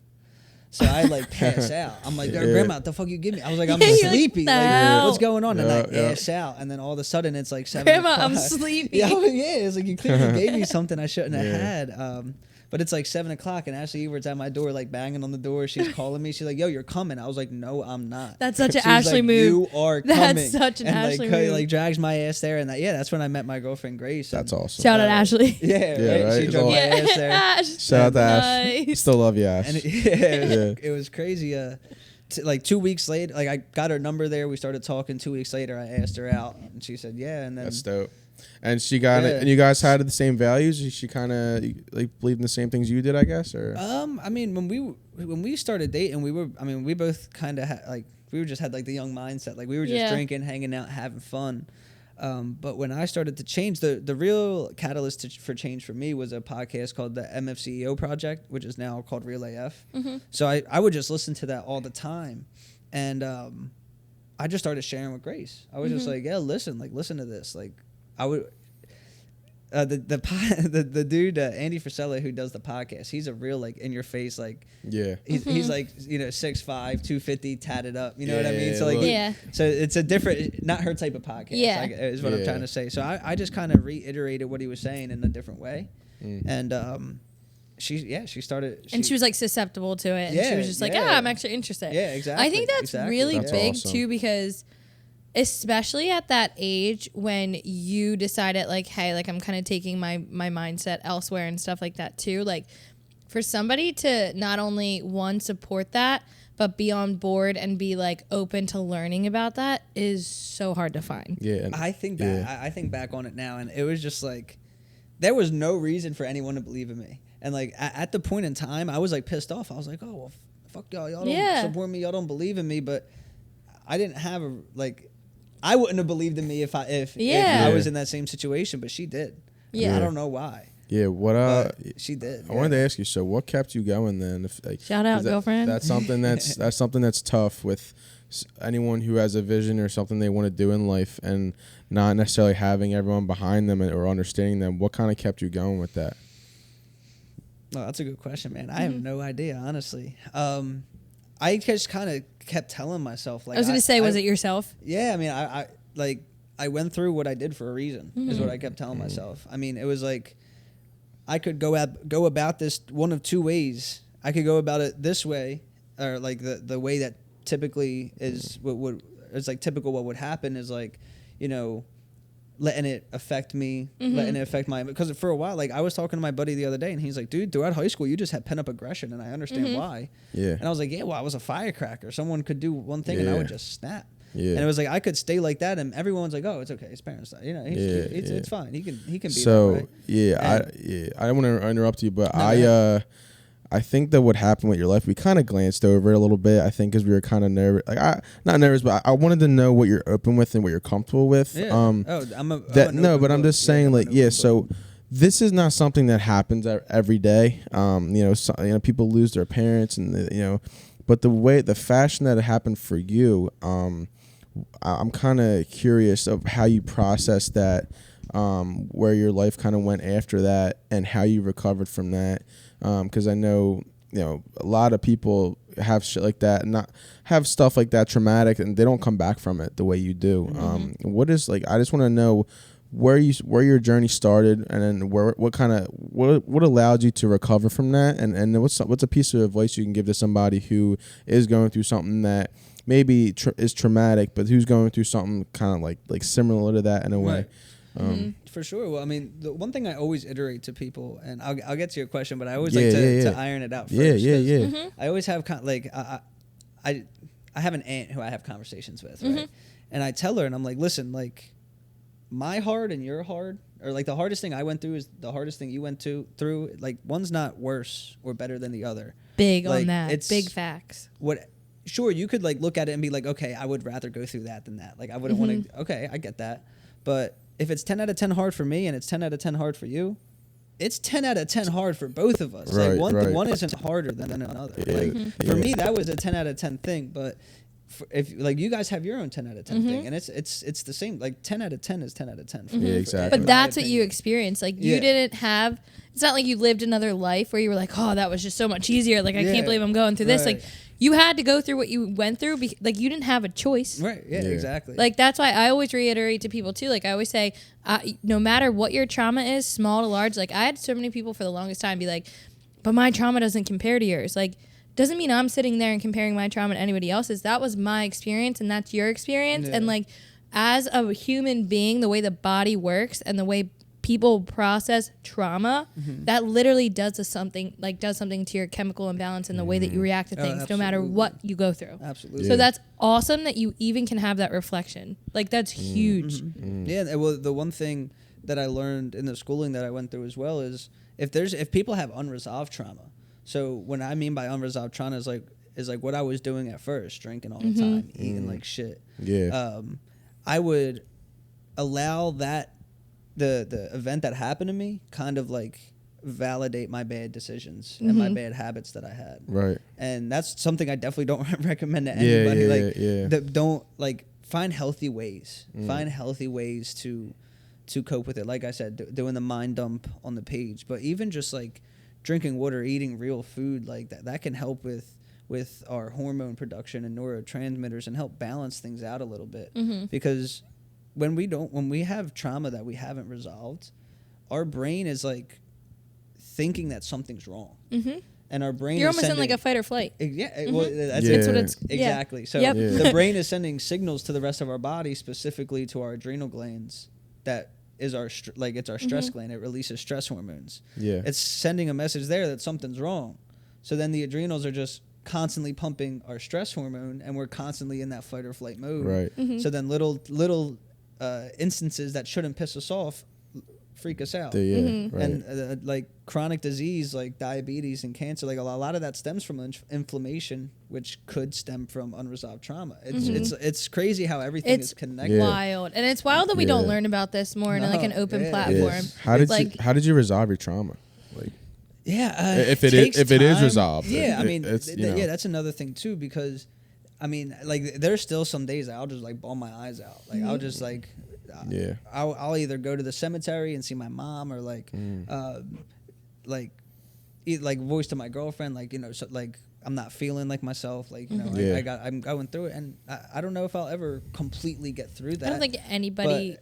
So I like pass out. I'm like, grandma, what the fuck you give me? I was like, I'm sleepy. Like, what's going on? And I pass out. And then all of a sudden, it's like 7 o'clock. Grandma, I'm sleepy. Yeah, it's like you clearly gave me something I shouldn't have had. But it's like 7 o'clock, and Ashley Evert's at my door, like banging on the door. She's calling me. She's like, yo, you're coming. I was like, no, I'm not. That's such an Ashley like, move. You are coming. That's such an Ashley move. Like drags my ass there. And that's when I met my girlfriend, Grace. That's awesome. Shout out Ashley. Yeah, right? She drove my ass there. Shout out to Ash. Still love you, Ash. And it was crazy. Like 2 weeks later, like I got her number there. We started talking. 2 weeks later, I asked her out, and she said, yeah. And then that's dope. And she got it. And you guys had the same values. She kind of like believed in the same things you did, I guess. Or I mean, when we started dating, we both kind of we just had like the young mindset. Like we were just drinking, hanging out, having fun. But when I started to change, the real catalyst for change for me was a podcast called the MFCEO Project, which is now called Real AF. So I would just listen to that all the time, and I just started sharing with Grace. I was just like, yeah, listen to this. Like I would. The dude Andy Frisella, who does the podcast, he's a real like in your face like he's like 6'5", 250, tatted up, you know what I mean? So like so it's a different, not her type of podcast. Is what I'm trying to say. So I just kind of reiterated what he was saying in a different way, and she started. And she was like susceptible to it, and she was just like, I'm actually interested. Yeah, exactly. I think that's really big too, because especially at that age when you decided like, hey, like I'm kind of taking my mindset elsewhere and stuff like that too. Like for somebody to not only one, support that, but be on board and be like open to learning about that is so hard to find. Yeah. I think back on it now, and it was just like, there was no reason for anyone to believe in me. And like at the point in time, I was like pissed off. I was like, oh, well, fuck y'all. Y'all don't support me. Y'all don't believe in me. But I didn't have I wouldn't have believed in me if I was in that same situation, but she did. Yeah. I don't know why. Yeah, she did. I wanted to ask you. So, what kept you going then? Shout out, girlfriend. That's something that's tough with anyone who has a vision or something they want to do in life, and not necessarily having everyone behind them or understanding them. What kind of kept you going with that? Oh, that's a good question, man. I have no idea, honestly. I just kind of kept telling myself, like, I was gonna say, was it yourself? Yeah, I mean, I went through what I did for a reason. Is what I kept telling myself. I mean, it was like, I could go about this one of two ways. I could go about it this way, or like the way that typically is it's like typical. What would happen is like, you know, letting it affect me, letting it affect because for a while, like I was talking to my buddy the other day, and he's like, dude, throughout high school, you just had pent up aggression, and I understand why. Yeah. And I was like, yeah, well, I was a firecracker. Someone could do one thing, and I would just snap. Yeah. And it was like I could stay like that, and everyone's like, "Oh, it's okay. His parents, you know, it's fine. He can be." So that way. I don't want to interrupt you, but I think that what happened with your life, we kind of glanced over it a little bit. I think because we were kind of nervous, not nervous, but I wanted to know what you're open with and what you're comfortable with. Yeah. But I'm just saying, So this is not something that happens every day. You know, people lose their parents, and but the fashion that it happened for you, I'm kind of curious of how you processed that, where your life kind of went after that, and how you recovered from that. Because I know, a lot of people have shit like that, and not have stuff like that traumatic, and they don't come back from it the way you do. What is I just want to know where your journey started, and then what allowed you to recover from that, and what's a piece of advice you can give to somebody who is going through something that maybe is traumatic, but who's going through something kind of like similar to that in a way. For sure. Well, I mean, the one thing I always iterate to people, and I'll get to your question, but I always to iron it out first. I always have I have an aunt who I have conversations with, right? And I tell her, and I'm like, listen, like my hard and your hard, or like the hardest thing I went through is the hardest thing you went through. Like one's not worse or better than the other. Big on that. It's big facts. Sure, you could like look at it and be like, okay, I would rather go through that than that. Like I wouldn't want to. Okay, I get that, but if it's 10 out of 10 hard for me and it's 10 out of 10 hard for you, it's 10 out of 10 hard for both of us. Right, like one isn't harder than another. Yeah. For me, that was a 10 out of 10 thing, but if like you guys have your own 10 out of 10 thing, and it's the same. Like 10 out of 10 is 10 out of 10 for me. Yeah, exactly. But that's what you experienced. Like you didn't have. It's not like you lived another life where you were like, oh, that was just so much easier. Like I can't believe I'm going through this. Like you had to go through what you went through. Like you didn't have a choice. Right. Yeah. Exactly. Like that's why I always reiterate to people too. Like I always say, no matter what your trauma is, small to large. Like I had so many people for the longest time be like, but my trauma doesn't compare to yours. Like doesn't mean I'm sitting there and comparing my trauma to anybody else's. That was my experience and that's your experience. And like as a human being, the way the body works and the way people process trauma, that literally does something to your chemical imbalance and the way that you react to things, no matter what you go through. Absolutely. So that's awesome that you even can have that reflection. Like that's huge. Yeah. Well, the one thing that I learned in the schooling that I went through as well is if people have unresolved trauma. So what I mean by unresolved trauma is like what I was doing at first, drinking all the time, eating like shit. Yeah. I would allow that the event that happened to me kind of like validate my bad decisions and my bad habits that I had. Right. And that's something I definitely don't recommend to anybody. That don't like find healthy ways. Find healthy ways to cope with it. Like I said, doing the mind dump on the page, but even just like drinking water, eating real food, like that can help with our hormone production and neurotransmitters and help balance things out a little bit. Because when we have trauma that we haven't resolved, our brain is like thinking that something's wrong. And our brain You're is almost sending, in like a fight or flight. Yeah, well, that's That's what it's exactly. So the brain is sending signals to the rest of our body, specifically to our adrenal glands. That is our it's our stress gland. It releases stress hormones. Yeah, it's sending a message there that something's wrong. So then the adrenals are just constantly pumping our stress hormone, and we're constantly in that fight or flight mode. Right. So then little instances that shouldn't piss us off freak us out. Right. And like chronic disease like diabetes and cancer, like a lot of that stems from inflammation, which could stem from unresolved trauma. It's crazy how everything is connected. Wild. And it's wild that we don't learn about this more in like an open platform. How did you resolve your trauma? Like, if it is resolved. Yeah, I mean, that's another thing too, because I mean, like there's still some days I'll just like bawl my eyes out. Like I'll just like I'll either go to the cemetery and see my mom, or like voice to my girlfriend, like, you know, so like I'm not feeling like myself, like, you know, I'm going through it, and I don't know if I'll ever completely get through that. I don't think anybody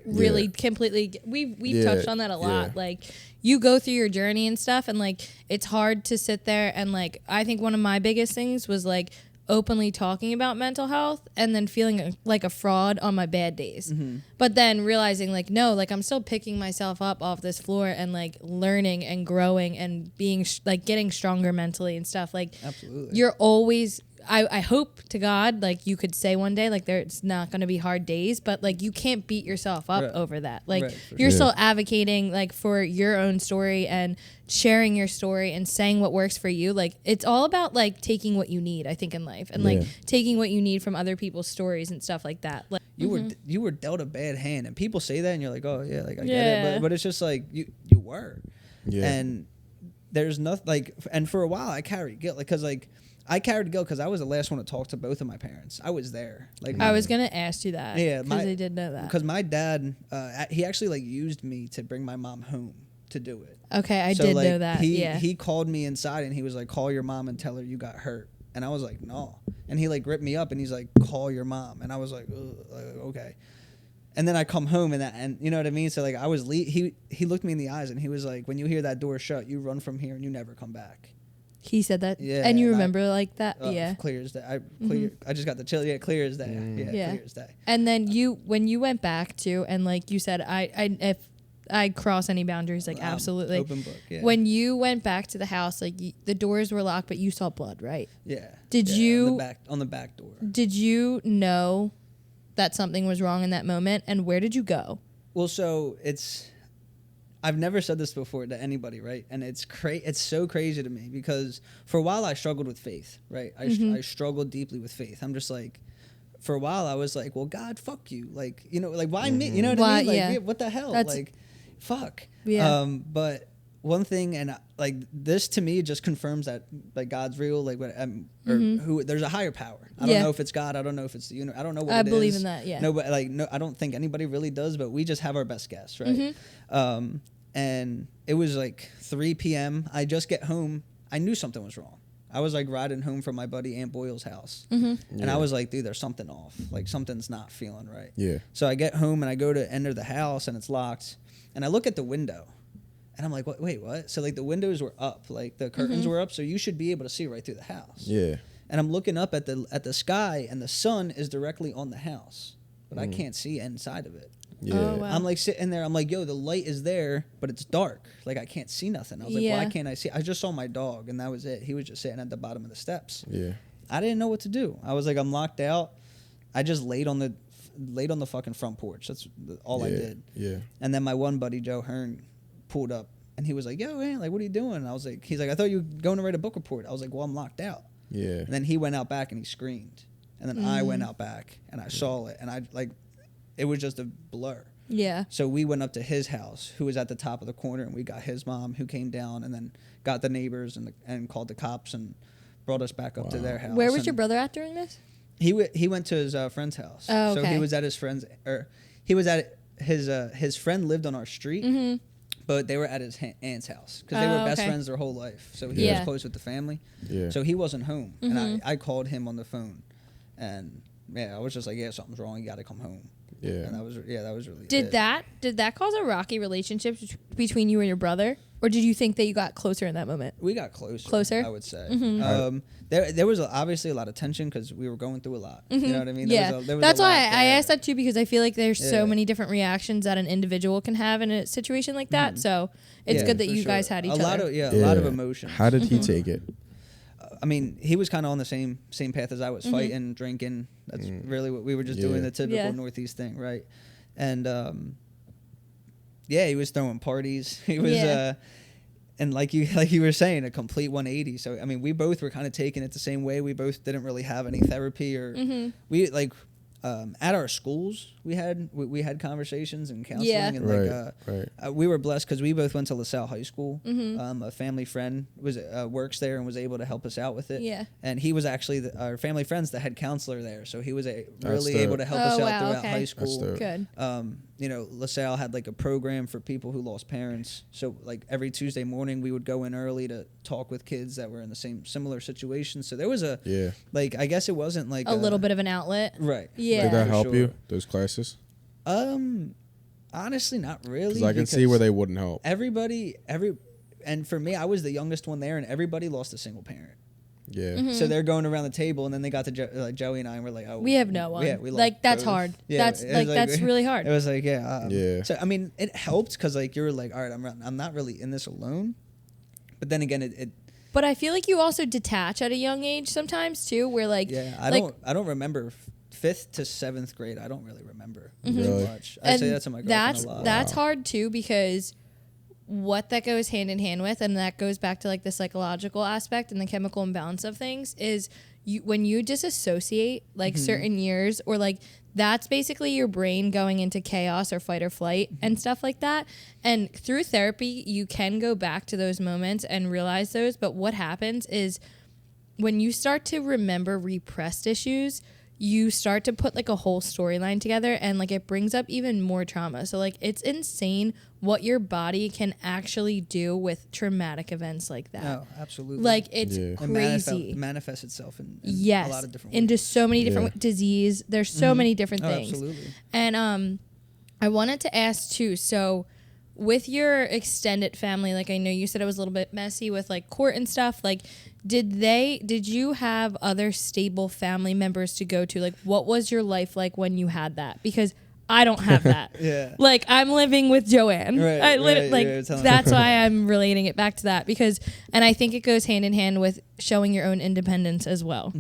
really completely. We've touched on that a lot. Like you go through your journey and stuff, and like it's hard to sit there and like I think one of my biggest things was like openly talking about mental health and then feeling like a fraud on my bad days. But then realizing like, no, like I'm still picking myself up off this floor and like learning and growing and being like getting stronger mentally and stuff. Like absolutely. You're always, I hope to God, like you could say one day, like there's not going to be hard days, but like you can't beat yourself up over that. Like you're still advocating like for your own story and sharing your story and saying what works for you. Like it's all about like taking what you need, I think, in life, and like taking what you need from other people's stories and stuff like that. Like you were dealt a bad hand, and people say that and you're like, oh yeah, like I get it, but it's just like you were, and there's nothing like, and for a while I carried guilt, like, cause like I carried guilt because I was the last one to talk to both of my parents. I was there. Like I was gonna ask you that. Yeah, because I did know that. Because my dad, he actually like used me to bring my mom home to do it. Okay, I did know that. He called me inside and he was like, "Call your mom and tell her you got hurt." And I was like, "No." And he like gripped me up and he's like, "Call your mom." And I was like, "Okay." And then I come home and you know what I mean. So like I was he looked me in the eyes and he was like, "When you hear that door shut, you run from here and you never come back." He said that, and you remember like that, clear as day. I just got the chill. Yeah, clear as day. Clear as day. And then when you went back to, and like you said, if I cross any boundaries, like absolutely open book. Yeah. When you went back to the house, like the doors were locked, but you saw blood, right? Yeah. Did you on the back door? Did you know that something was wrong in that moment, and where did you go? Well, so I've never said this before to anybody, right? And it's so crazy to me because for a while I struggled with faith, right? I struggled deeply with faith. I'm just like, for a while I was like, well, God, fuck you. Like, you know, like why me? You know what I mean? Like, what the hell? Like, fuck. Yeah. But one thing, and like this to me just confirms that like God's real, like who there's a higher power. I don't know if it's God. I don't know if it's the universe. I don't know what it is. I believe in that. Yeah. No, but like no, I don't think anybody really does. But we just have our best guess, right? And it was like 3 p.m. I just get home. I knew something was wrong. I was like riding home from my buddy Aunt Boyle's house. And I was like, dude, there's something off. Like something's not feeling right. Yeah. So I get home and I go to enter the house and it's locked. And I look at the window and I'm like, wait, what? So like the windows were up, like the curtains were up. So you should be able to see right through the house. Yeah. And I'm looking up at the sky and the sun is directly on the house, but I can't see inside of it. Yeah. Oh, wow. I'm like sitting there. I'm like, yo, the light is there, but it's dark. Like I can't see nothing. I was like, why can't I see? I just saw my dog, and that was it. He was just sitting at the bottom of the steps. Yeah. I didn't know what to do. I was like, I'm locked out. I just laid on the fucking front porch. That's all I did. Yeah. And then my one buddy Joe Hearn pulled up, and he was like, yo, man, like, what are you doing? And I was like, he's like, I thought you were going to write a book report. I was like, well, I'm locked out. Yeah. And then he went out back and he screamed, and then I went out back and I saw it, and I like, it was just a blur. Yeah. So we went up to his house, who was at the top of the corner, and we got his mom, who came down, and then got the neighbors and called the cops and brought us back up to their house. Where was your brother at during this? He went to his friend's house. Oh, okay. So he was at his friend's, or he was at his friend lived on our street, but they were at his aunt's house because they were best friends their whole life. So he was close with the family. Yeah. So he wasn't home, and I called him on the phone, and I was just like, something's wrong. You got to come home. Yeah. And that was really Did that cause a rocky relationship between you and your brother? Or did you think that you got closer in that moment? We got closer. Closer? I would say. There was obviously a lot of tension because we were going through a lot. You know what I mean? That's why I asked that too, because I feel like there's so many different reactions that an individual can have in a situation like that. So it's good that you guys had each other. A lot of emotions. How did he take it? I mean, he was kind of on the same path as I was, fighting, drinking. That's really what we were just doing, the typical Northeast thing, right? And he was throwing parties. He was, and like you were saying, a complete 180. So I mean, we both were kind of taking it the same way. We both didn't really have any therapy, or we like. At our schools, we had conversations and counseling, and we were blessed because we both went to LaSalle High School. A family friend works there and was able to help us out with it. Yeah, and he was actually our family friend's the head counselor there, so he was really able to help us out throughout high school. Good. LaSalle had like a program for people who lost parents. So like every Tuesday morning, we would go in early to talk with kids that were in the similar situation. So there was I guess it wasn't like a little bit of an outlet, right? Yeah. Did that help you, those classes? Honestly, not really. Because I can see where they wouldn't help. And for me, I was the youngest one there, and everybody lost a single parent. Yeah. So they're going around the table, and then they got to Joey and I, and we're like, oh, we have no one. Yeah, we like that's both. Hard. Yeah, that's really hard. It was like So I mean, it helped because like you're like, all right, I'm not really in this alone. But then again, it. But I feel like you also detach at a young age sometimes too, where like I don't remember 5th to 7th grade. I don't really remember really much. I say that to my girlfriend a lot. That's hard too, because what that goes hand in hand with, and that goes back to like the psychological aspect and the chemical imbalance of things, is when you disassociate like certain years, or like that's basically your brain going into chaos or fight or flight and stuff like that. And through therapy, you can go back to those moments and realize those. But what happens is when you start to remember repressed issues, you start to put like a whole storyline together, and like it brings up even more trauma. So like it's insane what your body can actually do with traumatic events like that. Oh, absolutely. Like it's crazy. It manifests itself in a lot of different ways. Into so many different disease. There's so many different things. Absolutely. And I wanted to ask too, so with your extended family, like I know you said it was a little bit messy with like court and stuff, like did you have other stable family members to go to? Like what was your life like when you had that? Because I don't have that. Like I'm living with Joanne. That's why I'm relating it back to that, because, and I think it goes hand in hand with showing your own independence as well.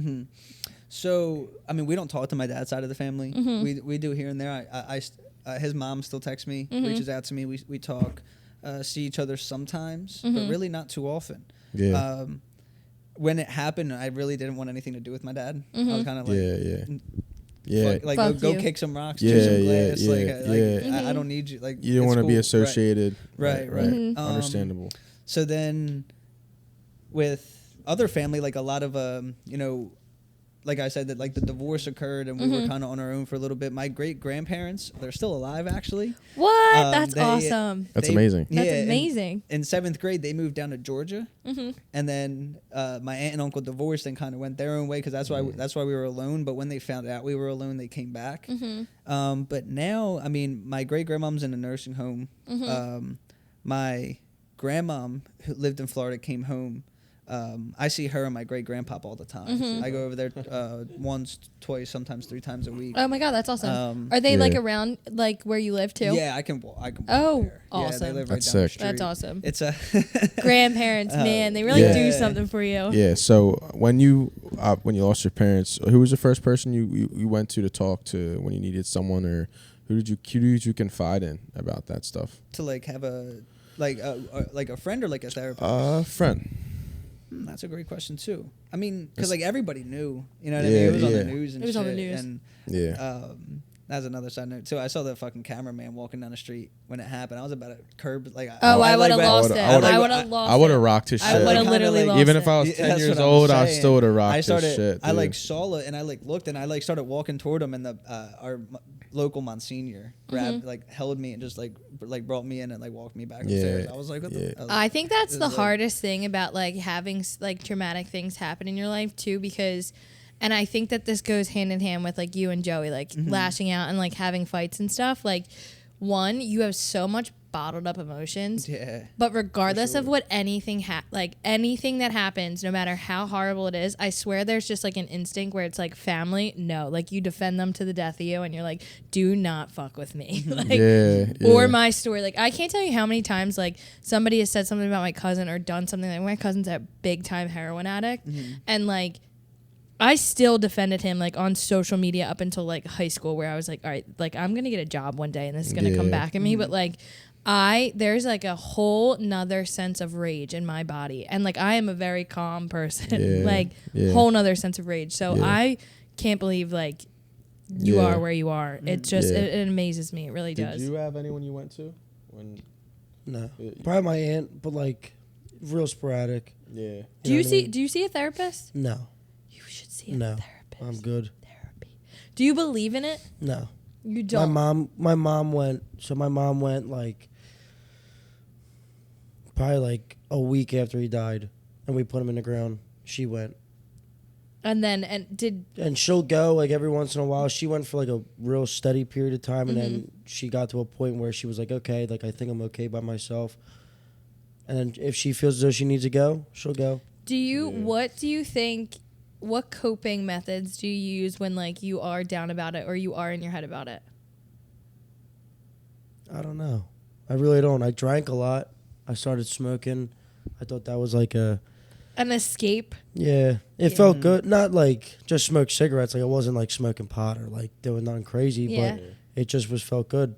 So, I mean, we don't talk to my dad's side of the family. We do here and there. His mom still texts me, reaches out to me. We talk, see each other sometimes, but really not too often. Yeah. When it happened, I really didn't want anything to do with my dad. I was kind of like, go kick some rocks, do some glass. I don't need you. Like, you don't want to be associated. Right. Understandable. So then, with other family, like a lot of like I said, that like the divorce occurred and we were kind of on our own for a little bit. My great grandparents, they're still alive actually. What? That's awesome. That's amazing. That's amazing. In 7th grade, they moved down to Georgia, and then my aunt and uncle divorced and kind of went their own way because that's why we were alone. But when they found out we were alone, they came back. But now, I mean, my great grandmom's in a nursing home. My grandmom, who lived in Florida, came home. I see her and my great grandpop all the time. I go over there once, twice, sometimes 3 times a week. Oh my God, that's awesome. Are they like around like where you live too? Yeah, I can walk there. Awesome. Yeah, they live right That's down the sick. street. That's awesome. It's a grandparents, man, they really do something for you. Yeah. So when you lost your parents, who was the first person you went to talk to when you needed someone, or who did you confide in about that stuff? To like have a friend or like a therapist? Friend. That's a great question too. I mean, because like everybody knew, you know what I mean? It was on the news and it was shit. on the news. And that's another side note too. I saw the fucking cameraman walking down the street when it happened. I was about to curb like. I would have lost it. I would have lost it. I would have rocked his shit. I would have literally lost it. Even if I was 10 years old, I still would have rocked his shit. I like saw it and I like looked and I like started walking toward him, and our local Monsignor grabbed held me and just like brought me in and like walked me back upstairs. I was like, what the? I think that's the hardest thing about like having like traumatic things happen in your life too, because, and I think that this goes hand in hand with like you and Joey like lashing out and like having fights and stuff. Like, one, you have so much bottled up emotions. Yeah. But regardless of what anything anything that happens, no matter how horrible it is, I swear there's just like an instinct where it's like family. No, like you defend them to the death of you, and you're like, do not fuck with me. Or my story. Like I can't tell you how many times like somebody has said something about my cousin or done something. Like my cousin's a big time heroin addict, and like I still defended him like on social media up until like high school, where I was like, all right, like I'm gonna get a job one day and this is gonna come back at me. But like there's like a whole nother sense of rage in my body, and like I am a very calm person, whole nother sense of rage. So I can't believe like you are where you are. It just it amazes me. It really does. Did you have anyone you went to? No, probably my aunt, but like real sporadic. Yeah. Do you see a therapist? No. You should see a therapist. I'm good. Therapy. Do you believe in it? No. You don't. My mom went. So my mom went like probably like a week after he died, and we put him in the ground. She went. And she'll go like every once in a while. She went for like a real steady period of time, and then she got to a point where she was like, okay, like I think I'm okay by myself. And then if she feels as though she needs to go, she'll go. What do you think? What coping methods do you use when like you are down about it or you are in your head about it? I don't know. I really don't. I drank a lot. I started smoking. I thought that was like an escape. Yeah. It felt good. Not like just smoke cigarettes. Like I wasn't like smoking pot or like doing nothing crazy, but it just felt good.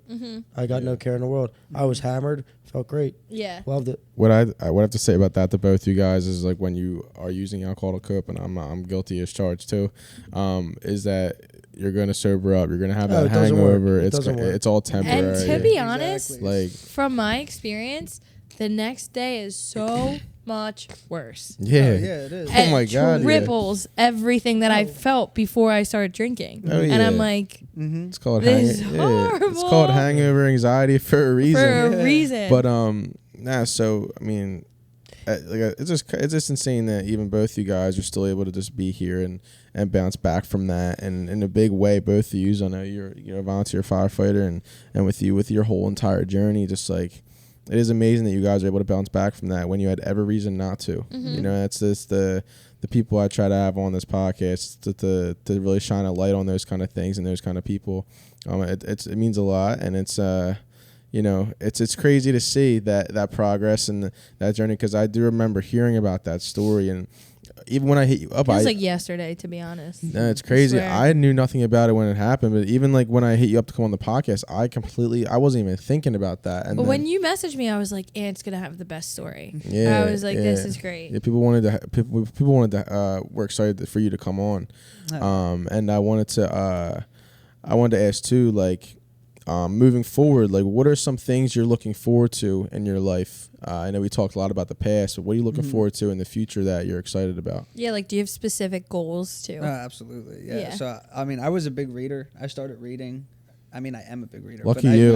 I got no care in the world. I was hammered. Felt great. Yeah. Loved it. What I would have to say about that to both you guys is like when you are using alcohol to cope, and I'm guilty as charged too, is that you're gonna sober up. You're gonna have that hangover. It's all temporary. And to be honest, like from my experience, the next day is so much worse. Yeah. Oh, yeah, it is. And oh my God. Triples everything that I felt before I started drinking. Oh, yeah. And I'm like, it's called this is horrible. It's called hangover anxiety for a reason. For a reason. But so I mean, it's just insane that even both you guys are still able to just be here and bounce back from that, and in a big way, both of you. I know you're a volunteer firefighter, and with your whole entire journey, just like. It is amazing that you guys are able to bounce back from that when you had every reason not to. You know, that's just the people I try to have on this podcast to really shine a light on those kind of things and those kind of people. It means a lot, and it's it's crazy to see that progress and that journey, because I do remember hearing about that story, and even when I hit you up, it was like yesterday, to be honest. No, it's crazy. I knew nothing about it when it happened, but even like when I hit you up to come on the podcast, I wasn't even thinking about that. And when you messaged me, I was like, Aunt's gonna have the best story. Yeah, I was like, this is great. Yeah, people wanted to were excited for you to come on, and I wanted to ask too, like. Moving forward, like what are some things you're looking forward to in your life? I know we talked a lot about the past, but what are you looking forward to in the future that you're excited about? Yeah, like do you have specific goals too? Absolutely, yeah. So I mean, I was a big reader. I started reading. I mean, I am a big reader. Lucky you.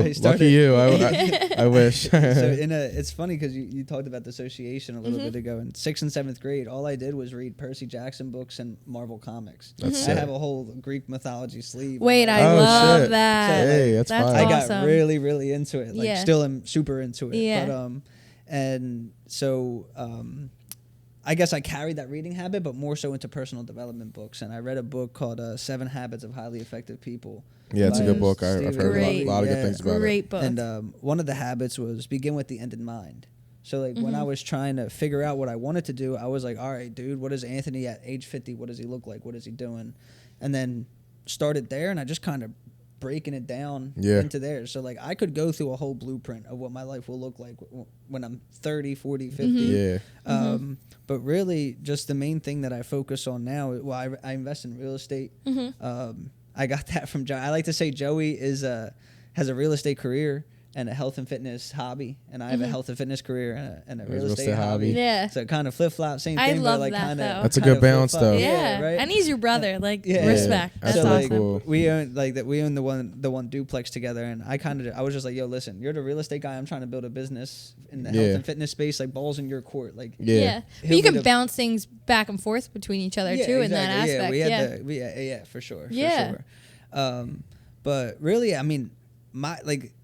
I wish. So it's funny because you talked about dissociation a little bit ago. In 6th and 7th grade, all I did was read Percy Jackson books and Marvel comics. I have a whole Greek mythology sleeve. Wait, I love shit. that. Hey, that's fine. I got really, really into it. Like, still am super into it. Yeah. But and so I guess I carried that reading habit, but more so into personal development books. And I read a book called 7 Habits of Highly Effective People. Yeah, it's a good book. I've heard a lot of good things about it. Great book. And one of the habits was begin with the end in mind. So like when I was trying to figure out what I wanted to do, I was like, all right, dude, what is Anthony at age 50? What does he look like? What is he doing? And then started there, and I just kind of breaking it down into there. So like I could go through a whole blueprint of what my life will look like when I'm 30, 40, 50. But really just the main thing that I focus on now, I invest in real estate. I got that from Joey. I like to say Joey has a real estate career and a health and fitness hobby, and I have a health and fitness career and a real estate hobby. Yeah. So kind of flip flop, same thing. I love but like that, though. That's a good balance, though. Yeah, right. And he's your brother. Like respect. Yeah. That's so awesome. like we own the one duplex together, and I was just like, yo, listen, you're the real estate guy. I'm trying to build a business in the health and fitness space. Like balls in your court. Like but you can bounce things back and forth between each other too in that aspect. Yeah, for sure. But really, I mean,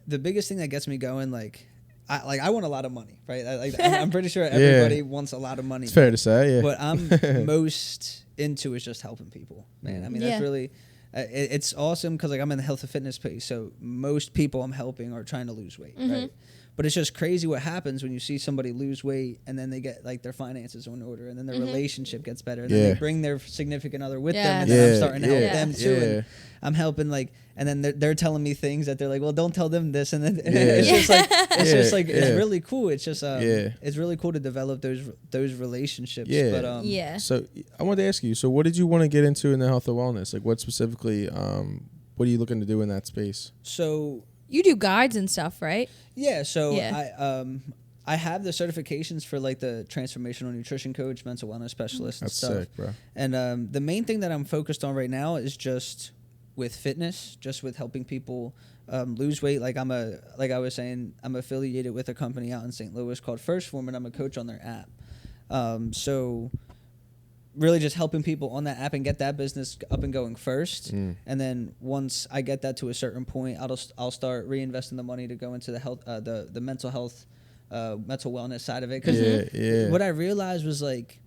the biggest thing that gets me going, like, I want a lot of money, right? I'm pretty sure everybody wants a lot of money. It's fair to say, yeah. What I'm most into is just helping people, man. I mean, that's really, it's awesome because like I'm in the health and fitness space, so most people I'm helping are trying to lose weight, right? But it's just crazy what happens when you see somebody lose weight and then they get like their finances in order and then their relationship gets better and then they bring their significant other with them and then I'm starting to help them too. And I'm helping like, and then they're telling me things that they're like, well, don't tell them this. And then it's just like, it's really cool. It's just, it's really cool to develop those relationships. Yeah. But, so I wanted to ask you, so what did you want to get into in the health and wellness? Like what specifically, what are you looking to do in that space? So you do guides and stuff, right? Yeah. So I have the certifications for like the transformational nutrition coach, mental wellness specialist and stuff. Sick, bro. And the main thing that I'm focused on right now is just with fitness, just with helping people lose weight. Like I was saying, I'm affiliated with a company out in St. Louis called First Form, and I'm a coach on their app. So really just helping people on that app and get that business up and going first. And then once I get that to a certain point, I'll start reinvesting the money to go into the health, the mental health, mental wellness side of it. Because what I realized was like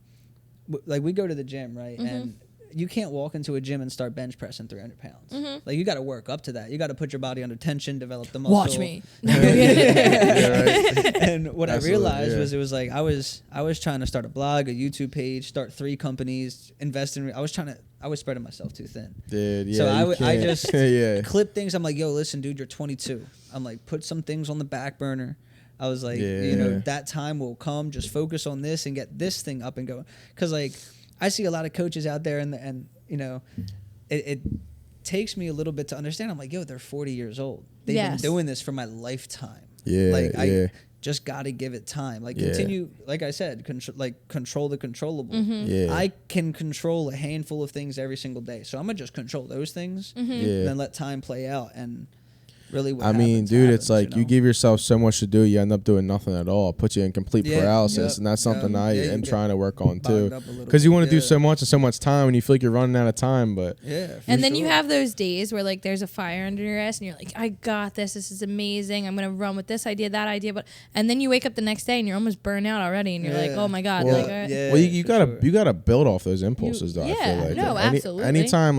we go to the gym, right? And you can't walk into a gym and start bench pressing 300 pounds. Like you got to work up to that. You got to put your body under tension, develop the muscle. Watch me. And what I realized was it was like I was trying to start a blog, a YouTube page, start 3 companies, invest in. I was spreading myself too thin. Dude, yeah. So I just clip things. I'm like, yo, listen, dude, you're 22. I'm like, put some things on the back burner. I was like, you know, that time will come. Just focus on this and get this thing up and going. Because like I see a lot of coaches out there, and you know, it takes me a little bit to understand. I'm like, yo, they're 40 years old. They've been doing this for my lifetime. I just got to give it time. Like continue, like I said, control the controllable. I can control a handful of things every single day, so I'm gonna just control those things and then let time play out. And really what happens, it's like you know? you give yourself so much to do, you end up doing nothing at all. It puts you in complete paralysis, and that's something I am trying to work on too. Because you want to do so much in so much time, and you feel like you're running out of time. But and then you have those days where like there's a fire under your ass, and you're like, I got this. This is amazing. I'm gonna run with this idea, that idea. And then you wake up the next day and you're almost burned out already, and you're like, oh my god. Well, you gotta build off those impulses, though. I feel like absolutely.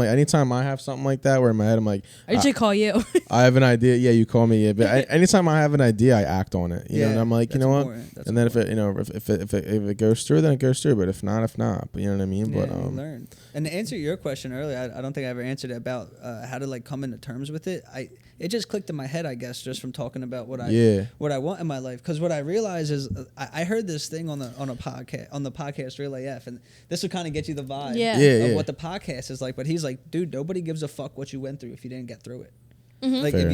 Anytime I have something like that where in my head I'm like, I should call you. I have an idea. Yeah, you call me. Yeah, but anytime I have an idea, I act on it. You know, and I'm like, you know what? And then if it goes through, then it goes through. But if not. But you know what I mean. Yeah, but you learn. And to answer your question earlier, I don't think I ever answered it about how to like come into terms with it. It just clicked in my head, I guess, just from talking about what I want in my life. Because what I realized is I heard this thing on the podcast Real AF, and this will kind of get you the vibe of what the podcast is like. But he's like, dude, nobody gives a fuck what you went through if you didn't get through it. Like if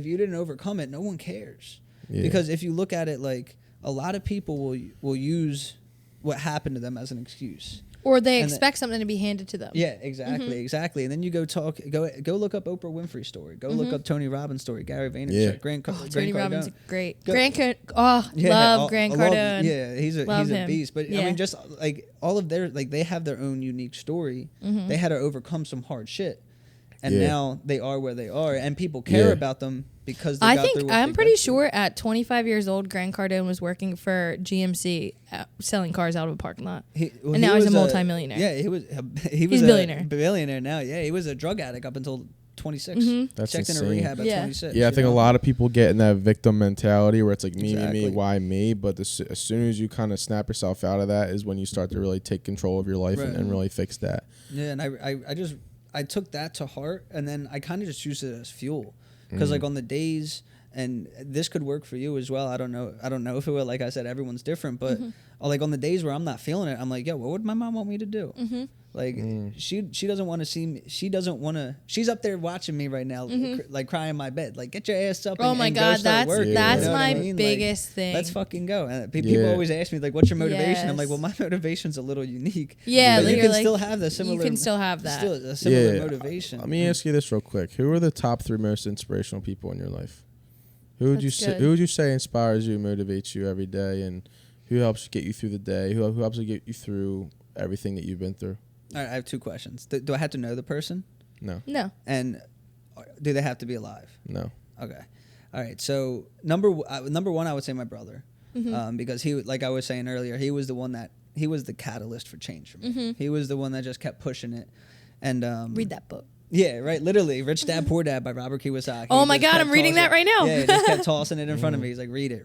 you didn't overcome it, no one cares. Because if you look at it, like a lot of people will use what happened to them as an excuse. Or they expect something to be handed to them. Yeah, exactly. And then you go look up Oprah Winfrey's story. Go look up Tony Robbins' story, Gary Vaynerchuk, Grant Tony Robbins is great. Grant Grant Cardone. Yeah, he's a beast. But I mean, just like all of their, like they have their own unique story. They had to overcome some hard shit. And now they are where they are, and people care about them because they got through what I'm pretty sure at 25 years old, Grant Cardone was working for GMC, selling cars out of a parking lot, and now he's a multimillionaire. Yeah, he's a billionaire now. Yeah, he was a drug addict up until 26. That's checked insane. into rehab at 26. Yeah, I think a lot of people get in that victim mentality where it's like me, why me? But as soon as you kind of snap yourself out of that is when you start to really take control of your life and really fix that. Yeah, and I took that to heart, and then I kind of just used it as fuel, because like on the days, and this could work for you as well. I don't know if it will. Like I said, everyone's different, but like on the days where I'm not feeling it, I'm like, yo, what would my mom want me to do? Like she doesn't want to see me. She doesn't want to. She's up there watching me right now, like crying in my bed. Like, get your ass up. Oh my god, that's my biggest thing. Let's fucking go. And people always ask me like, what's your motivation? I'm like, well, my motivation's a little unique. Yeah, but you can still have the similar. You can still have that. Still a similar motivation. Let me ask you this real quick: who are the top 3 most inspirational people in your life? Who would you say inspires you, motivates you every day, and who helps get you through the day? Who helps you get you through everything that you've been through? All right, I have 2 questions. Do I have to know the person? No. And do they have to be alive? No. Okay. All right. So number one, I would say my brother, because he, like I was saying earlier, he was the catalyst for change for me. He was the one that just kept pushing it. And read that book. Yeah, right. Literally, Rich Dad Poor Dad by Robert Kiyosaki. Oh my God, I'm reading that right now. Yeah, he just kept tossing it in front of me. He's like, read it.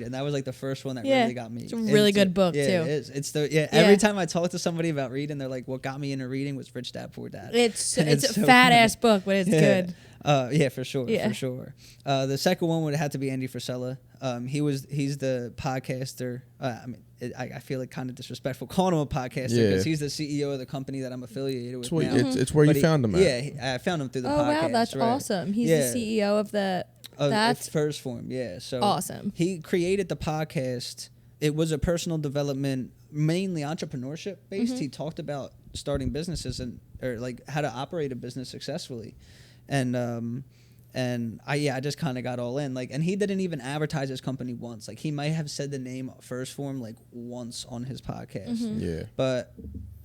And that was like the first one that really got me. It's a really good book too. Yeah, it is. It's every time I talk to somebody about reading, they're like, what got me into reading was Rich Dad Poor Dad. It's a so fat ass book, but it's good. Yeah, for sure. The second one would have to be Andy Frisella. He's the podcaster. I feel like kind of disrespectful calling him a podcaster because he's the CEO of the company that I'm affiliated with now. It's where you found him at. Yeah, I found him through the podcast. Oh, wow, that's awesome. He's the CEO of that's First Form, yeah. So awesome. He created the podcast. It was a personal development, mainly entrepreneurship based. He talked about starting businesses or like how to operate a business successfully. And I just kind of got all in, like, and he didn't even advertise his company once. Like, he might have said the name First Form like once on his podcast. Yeah. But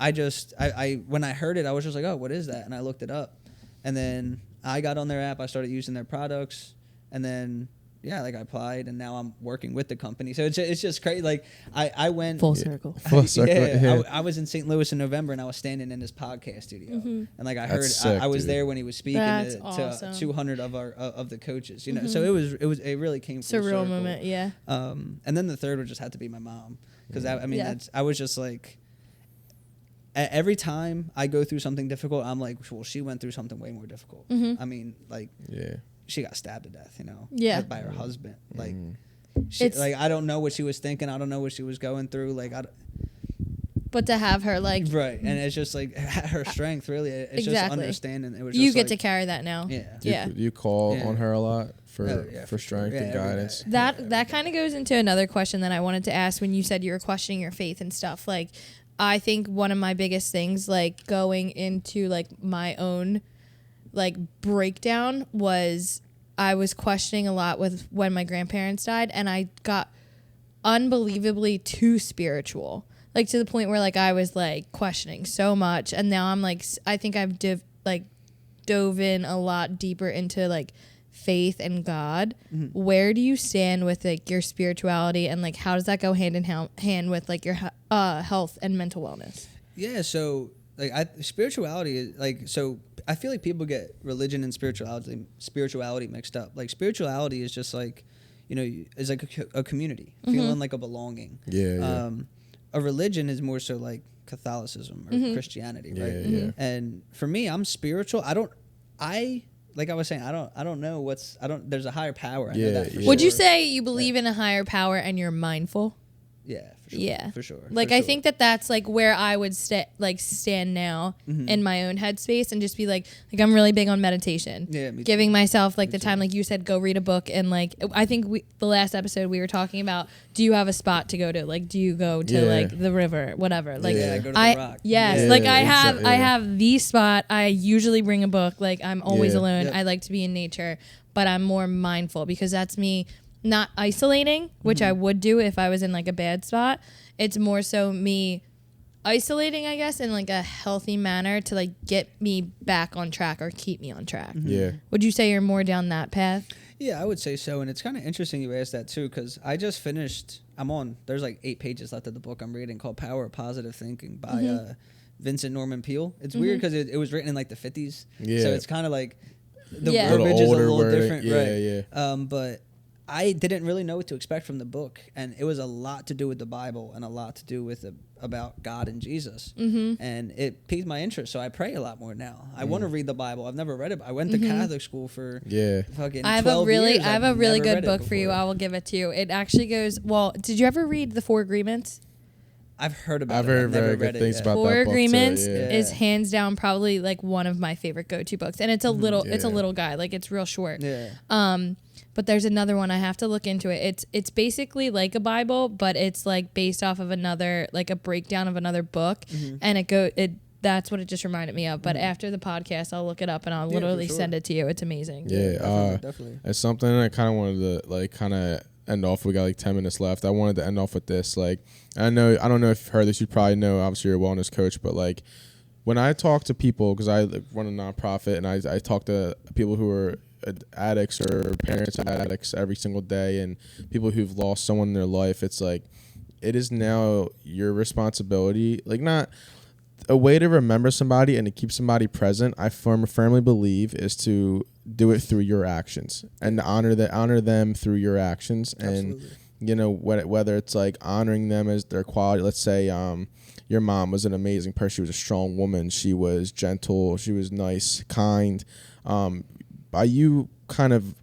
I when I heard it, I was just like, oh, what is that? And I looked it up, and then I got on their app. I started using their products, and then I applied, and now I'm working with the company. So it's just crazy. Like I went full circle. Full circle. Yeah. I was in St. Louis in November, and I was standing in his podcast studio, and like I heard, sick, I was there when he was speaking awesome. to 200 of the coaches. You know, so it really came. Full Surreal circle. moment, yeah. And then the third would just have to be my mom, because I was just like. Every time I go through something difficult, I'm like, well, she went through something way more difficult. I mean, like, she got stabbed to death, you know, by her husband. Like, I don't know what she was thinking. I don't know what she was going through. Like, but to have her like right, and it's just like her strength. Really, it's just understanding. It was you just get to carry that now. Yeah. You call on her a lot for strength and guidance. That kind of goes into another question that I wanted to ask when you said you were questioning your faith and stuff. Like, I think one of my biggest things, like going into like my own like breakdown, was I was questioning a lot with when my grandparents died, and I got unbelievably too spiritual, like to the point where like I was like questioning so much, and now I'm like, I think I've dove in a lot deeper into like faith and God. Where do you stand with like your spirituality, and like how does that go hand in hand with like your health and mental wellness? Yeah, so like spirituality is like, so I feel like people get religion and spirituality mixed up. Like spirituality is just like, you know, is like a community, feeling like a belonging. A religion is more so like Catholicism or Christianity, right? And for me, I'm spiritual. Like I was saying, I don't know there's a higher power. I know that for sure. Would you say you believe in a higher power and you're mindful? Yeah, for sure. Yeah, for sure. Like, I think that's like where I would stand now in my own headspace, and just be like I'm really big on meditation. Yeah, me too. Giving myself like the time, like you said, go read a book, and like I think the last episode we were talking about, do you have a spot to go to? Like, do you go to like the river, whatever? Like, I go to the rock. Yes, yeah. Like I have the spot. I usually bring a book. Like I'm always alone. I like to be in nature, but I'm more mindful because that's me. Not isolating, which I would do if I was in like a bad spot. It's more so me isolating, I guess, in like a healthy manner to like get me back on track or keep me on track. Yeah. Would you say you're more down that path? Yeah, I would say so. And it's kind of interesting you asked that too, because I just finished, there's like 8 pages left of the book I'm reading called Power of Positive Thinking by Vincent Norman Peale. It's weird because it was written in like the 50s. Yeah. So it's kind of like the verbiage is a little different. Right. But I didn't really know what to expect from the book, and it was a lot to do with the Bible and a lot to do with about God and Jesus, and it piqued my interest. So I pray a lot more now. I want to read the Bible. I've never read it. I went to Catholic school for fucking 12 years. I have a really good book for you. I will give it to you. It actually goes well. Did you ever read The Four Agreements? I've heard about it. I've heard very good things about that book. Four Agreements is hands down probably like one of my favorite go-to books, and it's a little guy. Like, it's real short. But there's another one, I have to look into it. It's basically like a Bible, but it's like based off of another, like a breakdown of another book, and that's what it just reminded me of. But after the podcast, I'll look it up and I'll literally send it to you. It's amazing. Yeah, definitely. It's something I kind of wanted to like kind of end off. We got like 10 minutes left. I wanted to end off with this. Like, I don't know if you've heard this. You probably know. Obviously, you're a wellness coach, but like when I talk to people, because I run a nonprofit and I talk to people who are addicts or parents of addicts every single day, and people who've lost someone in their life. It's like, it is now your responsibility, like not a way to remember somebody and to keep somebody present. I firmly believe is to do it through your actions and to honor them through your actions. And Absolutely. whether it's like honoring them as their quality. Let's say your mom was an amazing person. She was a strong woman. She was gentle. She was nice, kind. By you kind of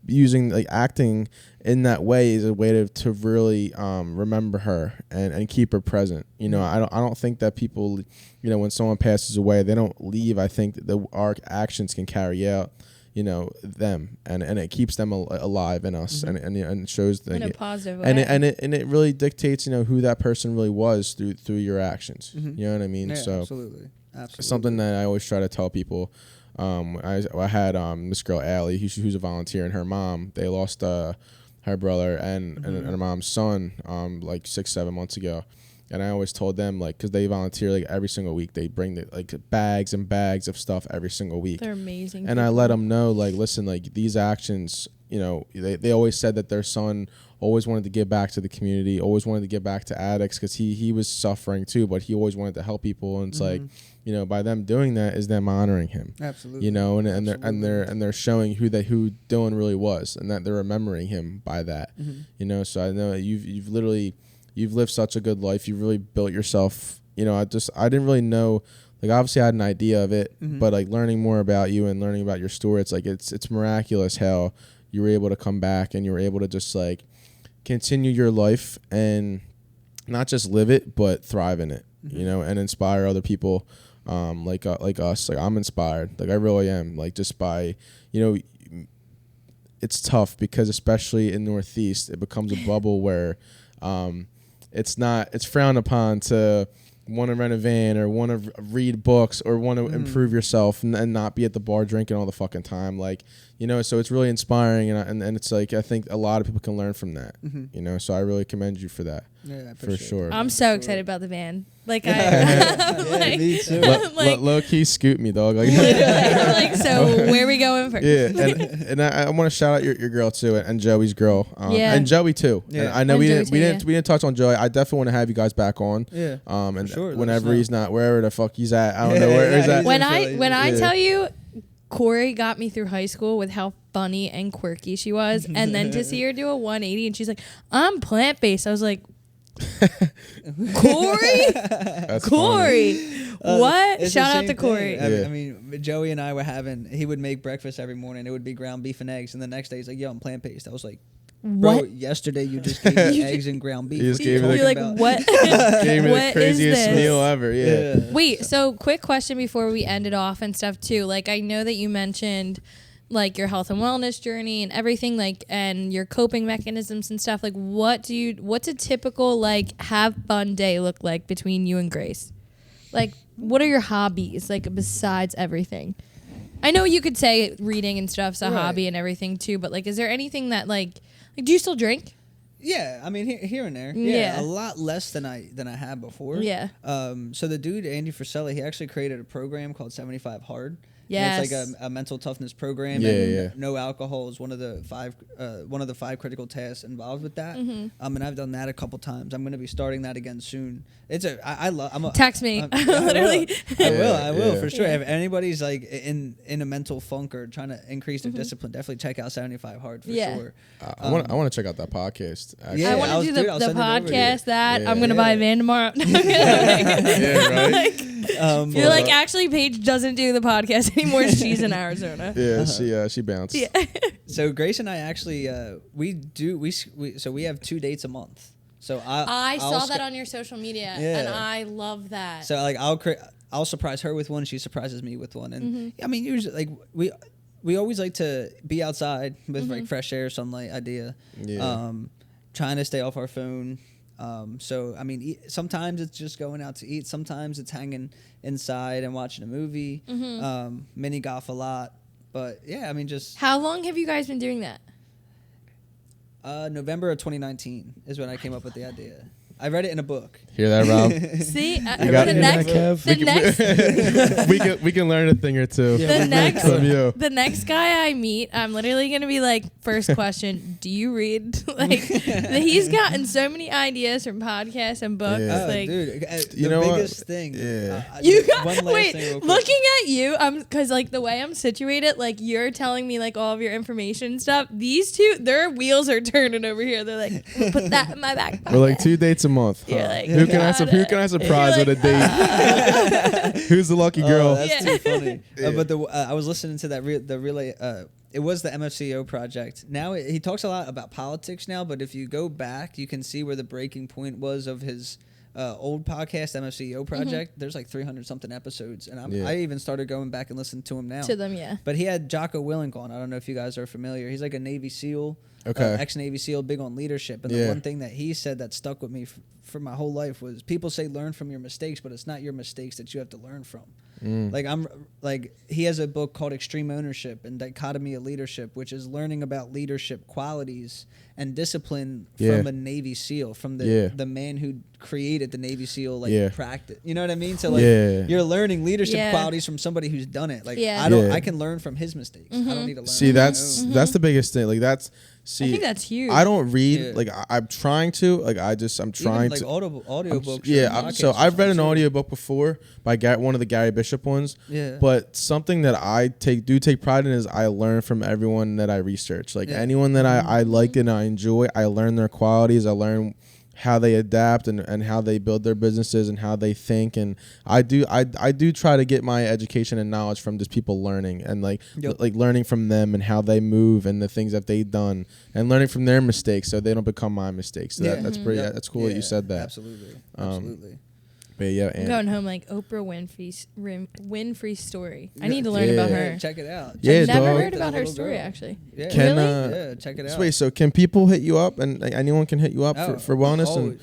using, like, acting in that way is a way to really remember her and keep her present. I don't think that people, when someone passes away, they don't leave. I think that our actions can carry out them, and it keeps them alive in us, and it shows that in a positive way, and it really dictates who that person really was through your actions. You know what I mean? Yeah, so absolutely. Something that I always try to tell people. I had this girl Allie, who's a volunteer, and her mom, they lost her brother and her mom's son like 6-7 months ago. And I always told them, like, because they volunteer like every single week, they bring bags and bags of stuff every single week. They're amazing. And I let them know, like, listen, like, these actions, they always said that their son always wanted to give back to the community, always wanted to give back to addicts, because he was suffering too, but he always wanted to help people. And it's like, by them doing that is them honoring him. Absolutely. And they're showing who Dylan really was, and that they're remembering him by that. So I know you've lived such a good life. You've really built yourself. I didn't really know, like, obviously I had an idea of it, but like learning more about you and learning about your story, it's like, it's miraculous how you were able to come back and you were able to just like continue your life and not just live it, but thrive in it, and inspire other people. Like us, like, I'm inspired, like, I really am, like, just by, it's tough because especially in Northeast, it becomes a bubble where, it's frowned upon to want to rent a van or want to read books or want to improve yourself and not be at the bar drinking all the fucking time. Like, so it's really inspiring. And it's like, I think a lot of people can learn from that, so I really commend you for you for sure. I'm so excited about the van. Like, me too. Low key scoot me, dog. Like, like, so where are we going first? Yeah, and I want to shout out your girl too, and Joey's girl, and Joey too. Yeah, and I know we didn't touch on Joey. I definitely want to have you guys back on. Yeah, and sure, whenever he's not wherever the fuck he's at, I don't know where he's at. When I tell you, Corey got me through high school with how funny and quirky she was, and then to see her do a 180 and she's like, "I'm plant-based." I was like, Corey? What? Shout out to Corey. Yeah. I mean, Joey and I he would make breakfast every morning. It would be ground beef and eggs. And the next day he's like, "Yo, I'm plant-based." I was like, "Bro, what? Yesterday you just gave me eggs and ground beef." You just gave me what? Gave me the craziest meal ever. Yeah. Wait, so quick question before we end it off and stuff too. Like, I know that you mentioned like your health and wellness journey and everything, like, and your coping mechanisms and stuff. Like, what's a typical like have fun day look like between you and Grace? Like, what are your hobbies, like, besides everything? I know you could say reading and stuff's a hobby and everything too, but like, is there anything that like do you still drink? Yeah, I mean, here and there. Yeah, a lot less than I had before. Yeah. So the dude Andy Frisella, he actually created a program called 75 Hard. Yeah, it's like a mental toughness program. No alcohol is one of the five critical tasks involved with that. And I've done that a couple times. I'm going to be starting that again soon. Text me. Literally. I will for sure. If anybody's like in a mental funk or trying to increase their discipline, definitely check out 75 Hard for sure. I want to check out that podcast. Actually. I want to do the podcast that I'm going to buy a van tomorrow. Right. You're like, actually, Paige doesn't do the podcast anymore. She's in Arizona. Yeah, she bounced. Yeah. So Grace and I actually we have 2 dates a month. So I saw that on your social media, and I love that. So like I'll surprise her with one, she surprises me with one, and I mean usually like we always like to be outside with like fresh air, sunlight idea. Yeah. Trying to stay off our phone. So I mean, sometimes it's just going out to eat. Sometimes it's hanging inside and watching a movie. Mini golf a lot, but yeah, I mean, just. How long have you guys been doing that? November of 2019 is when I came up with the idea. I read it in a book. Hear that, Rob? See, we can learn a thing or two. The next guy I meet, I'm literally gonna be like, first question, do you read? Like, he's gotten so many ideas from podcasts and books. Yeah. Like, Dude, you the know biggest what? thing. Yeah. You got one last wait. thing real quick. Looking at you, because like the way I'm situated, like you're telling me like all of your information and stuff. These two, their wheels are turning over here. They're like, put that in my back pocket. We're like 2 dates a month. You're like, who can I surprise You're with a date? Who's the lucky girl? That's Yeah. too funny. Yeah. But I was listening to that the relay. It was the MFCEO project. Now he talks a lot about politics now, but if you go back, you can see where the breaking point was of his old podcast, MFCEO project. There's like 300 something episodes, and I even started going back and listening to him now. To them, yeah. But he had Jocko Willink on. I don't know if you guys are familiar. He's like a Navy SEAL, ex-Navy SEAL, big on leadership. And the one thing that he said that stuck with me for my whole life was people say learn from your mistakes, but it's not your mistakes that you have to learn from. Like he has a book called Extreme Ownership and Dichotomy of Leadership, which is learning about leadership qualities and discipline from a Navy SEAL, from the man who created the Navy SEAL practice. You know what I mean? So like you're learning leadership qualities from somebody who's done it. Like I can learn from his mistakes. I don't need to learn. See, that's the biggest thing. Like that's. See, I think that's huge. I don't read like I'm trying to like I'm trying even, like, to audiobooks. So I've read an audiobook before by one of the Gary Bishop ones. Yeah. But something that I take pride in is I learn from everyone that I research. Like anyone that I like and I enjoy, I learn their qualities. I learn how they adapt and how they build their businesses and how they think, and I do try to get my education and knowledge from just people learning and like learning from them and how they move and the things that they've done and learning from their mistakes so they don't become my mistakes. So that's pretty. That's cool that you said that. Absolutely. But yeah, I'm going home like Oprah Winfrey's story. I need to learn about her. Check it out. Yeah, I've never dog. heard about her story actually. Yeah. Really? Check it out. Wait, so can people hit you up and like, anyone can hit you up for wellness?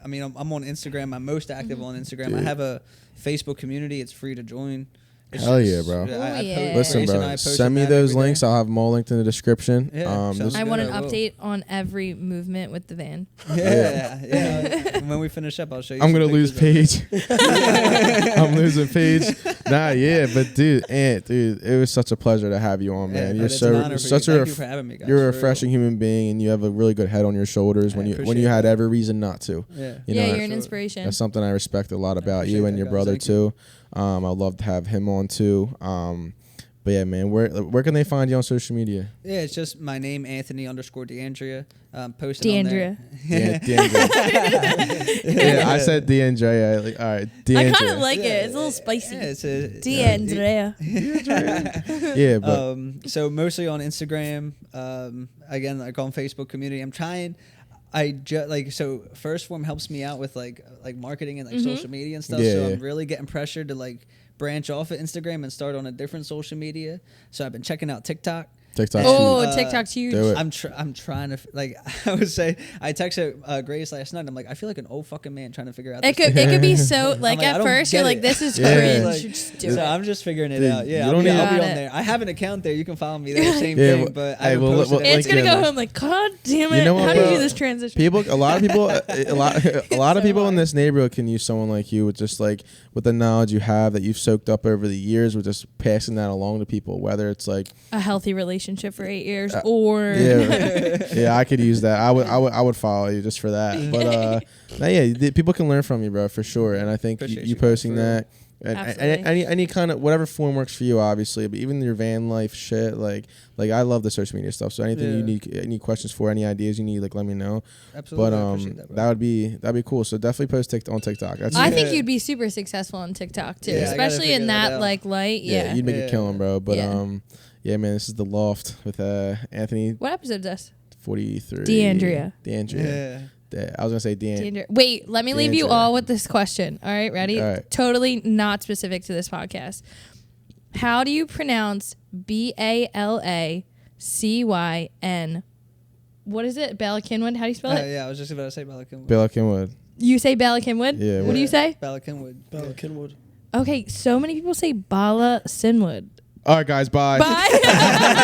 I mean, I'm on Instagram. I'm most active on Instagram. I have a Facebook community. It's free to join. Hell yeah, bro. Listen, bro, send me those links. I'll have them all linked in the description. I want an update on every movement with the van. Yeah. When we finish up, I'll show you. I'm going to lose Paige. I'm losing Paige. But dude, it was such a pleasure to have you on, man. You're Thank you for having me, guys. You're a refreshing human being, and you have a really good head on your shoulders when you had every reason not to. You're an inspiration. That's something I respect a lot about you and your brother too. I'd love to have him on too. But yeah, man, where can they find you on social media? Yeah, it's just my name, Anthony_DiAndrea. Posting DiAndrea. DiAndrea. I said DiAndrea. All right, DiAndrea. I kind of like it. It's a little spicy. DiAndrea. Yeah, but so mostly on Instagram. Again, like on Facebook community. I'm trying. So First Form helps me out with like marketing and like social media and stuff. So I'm really getting pressured to like branch off of Instagram and start on a different social media. So I've been checking out TikTok. TikTok's huge. I'm trying to I would say I texted Grace last night. And I'm like, I feel like an old fucking man trying to figure out. It could be so like at first you're like, this is cringe. Just do it. I'm just figuring it out. Yeah, I'll be on there. I have an account there. You can follow me there. Same thing. But I it's gonna go home like, God damn it! How do you do this transition? A lot of people in this neighborhood can use someone like you with just like with the knowledge you have that you've soaked up over the years, with just passing that along to people. Whether it's like a healthy relationship for 8 years, or I could use that. I would follow you just for that. But people can learn from you, bro, for sure. And I think you posting that. And any kind of whatever form works for you, obviously, but even your van life shit, like I love the social media stuff. So anything you need, any questions for, any ideas you need, like let me know. Absolutely, but I appreciate that, that'd be cool. So definitely post on TikTok. I think you'd be super successful on TikTok too, especially in that like light. Yeah, you'd make it killing, bro. But man, this is the Loft with Anthony. What episode is this? 43. DiAndrea. Yeah. I was gonna say DiAndrea. Wait, let me leave you all with this question. All right, ready? All right. Totally not specific to this podcast. How do you pronounce Balacyn? What is it? Balakinwood? How do you spell it? Yeah, I was just about to say Balakinwood. Balakinwood. You say Balakinwood? Yeah. What do you say? Balakinwood. Okay, so many people say Bala Sinwood. All right, guys. Bye. Bye.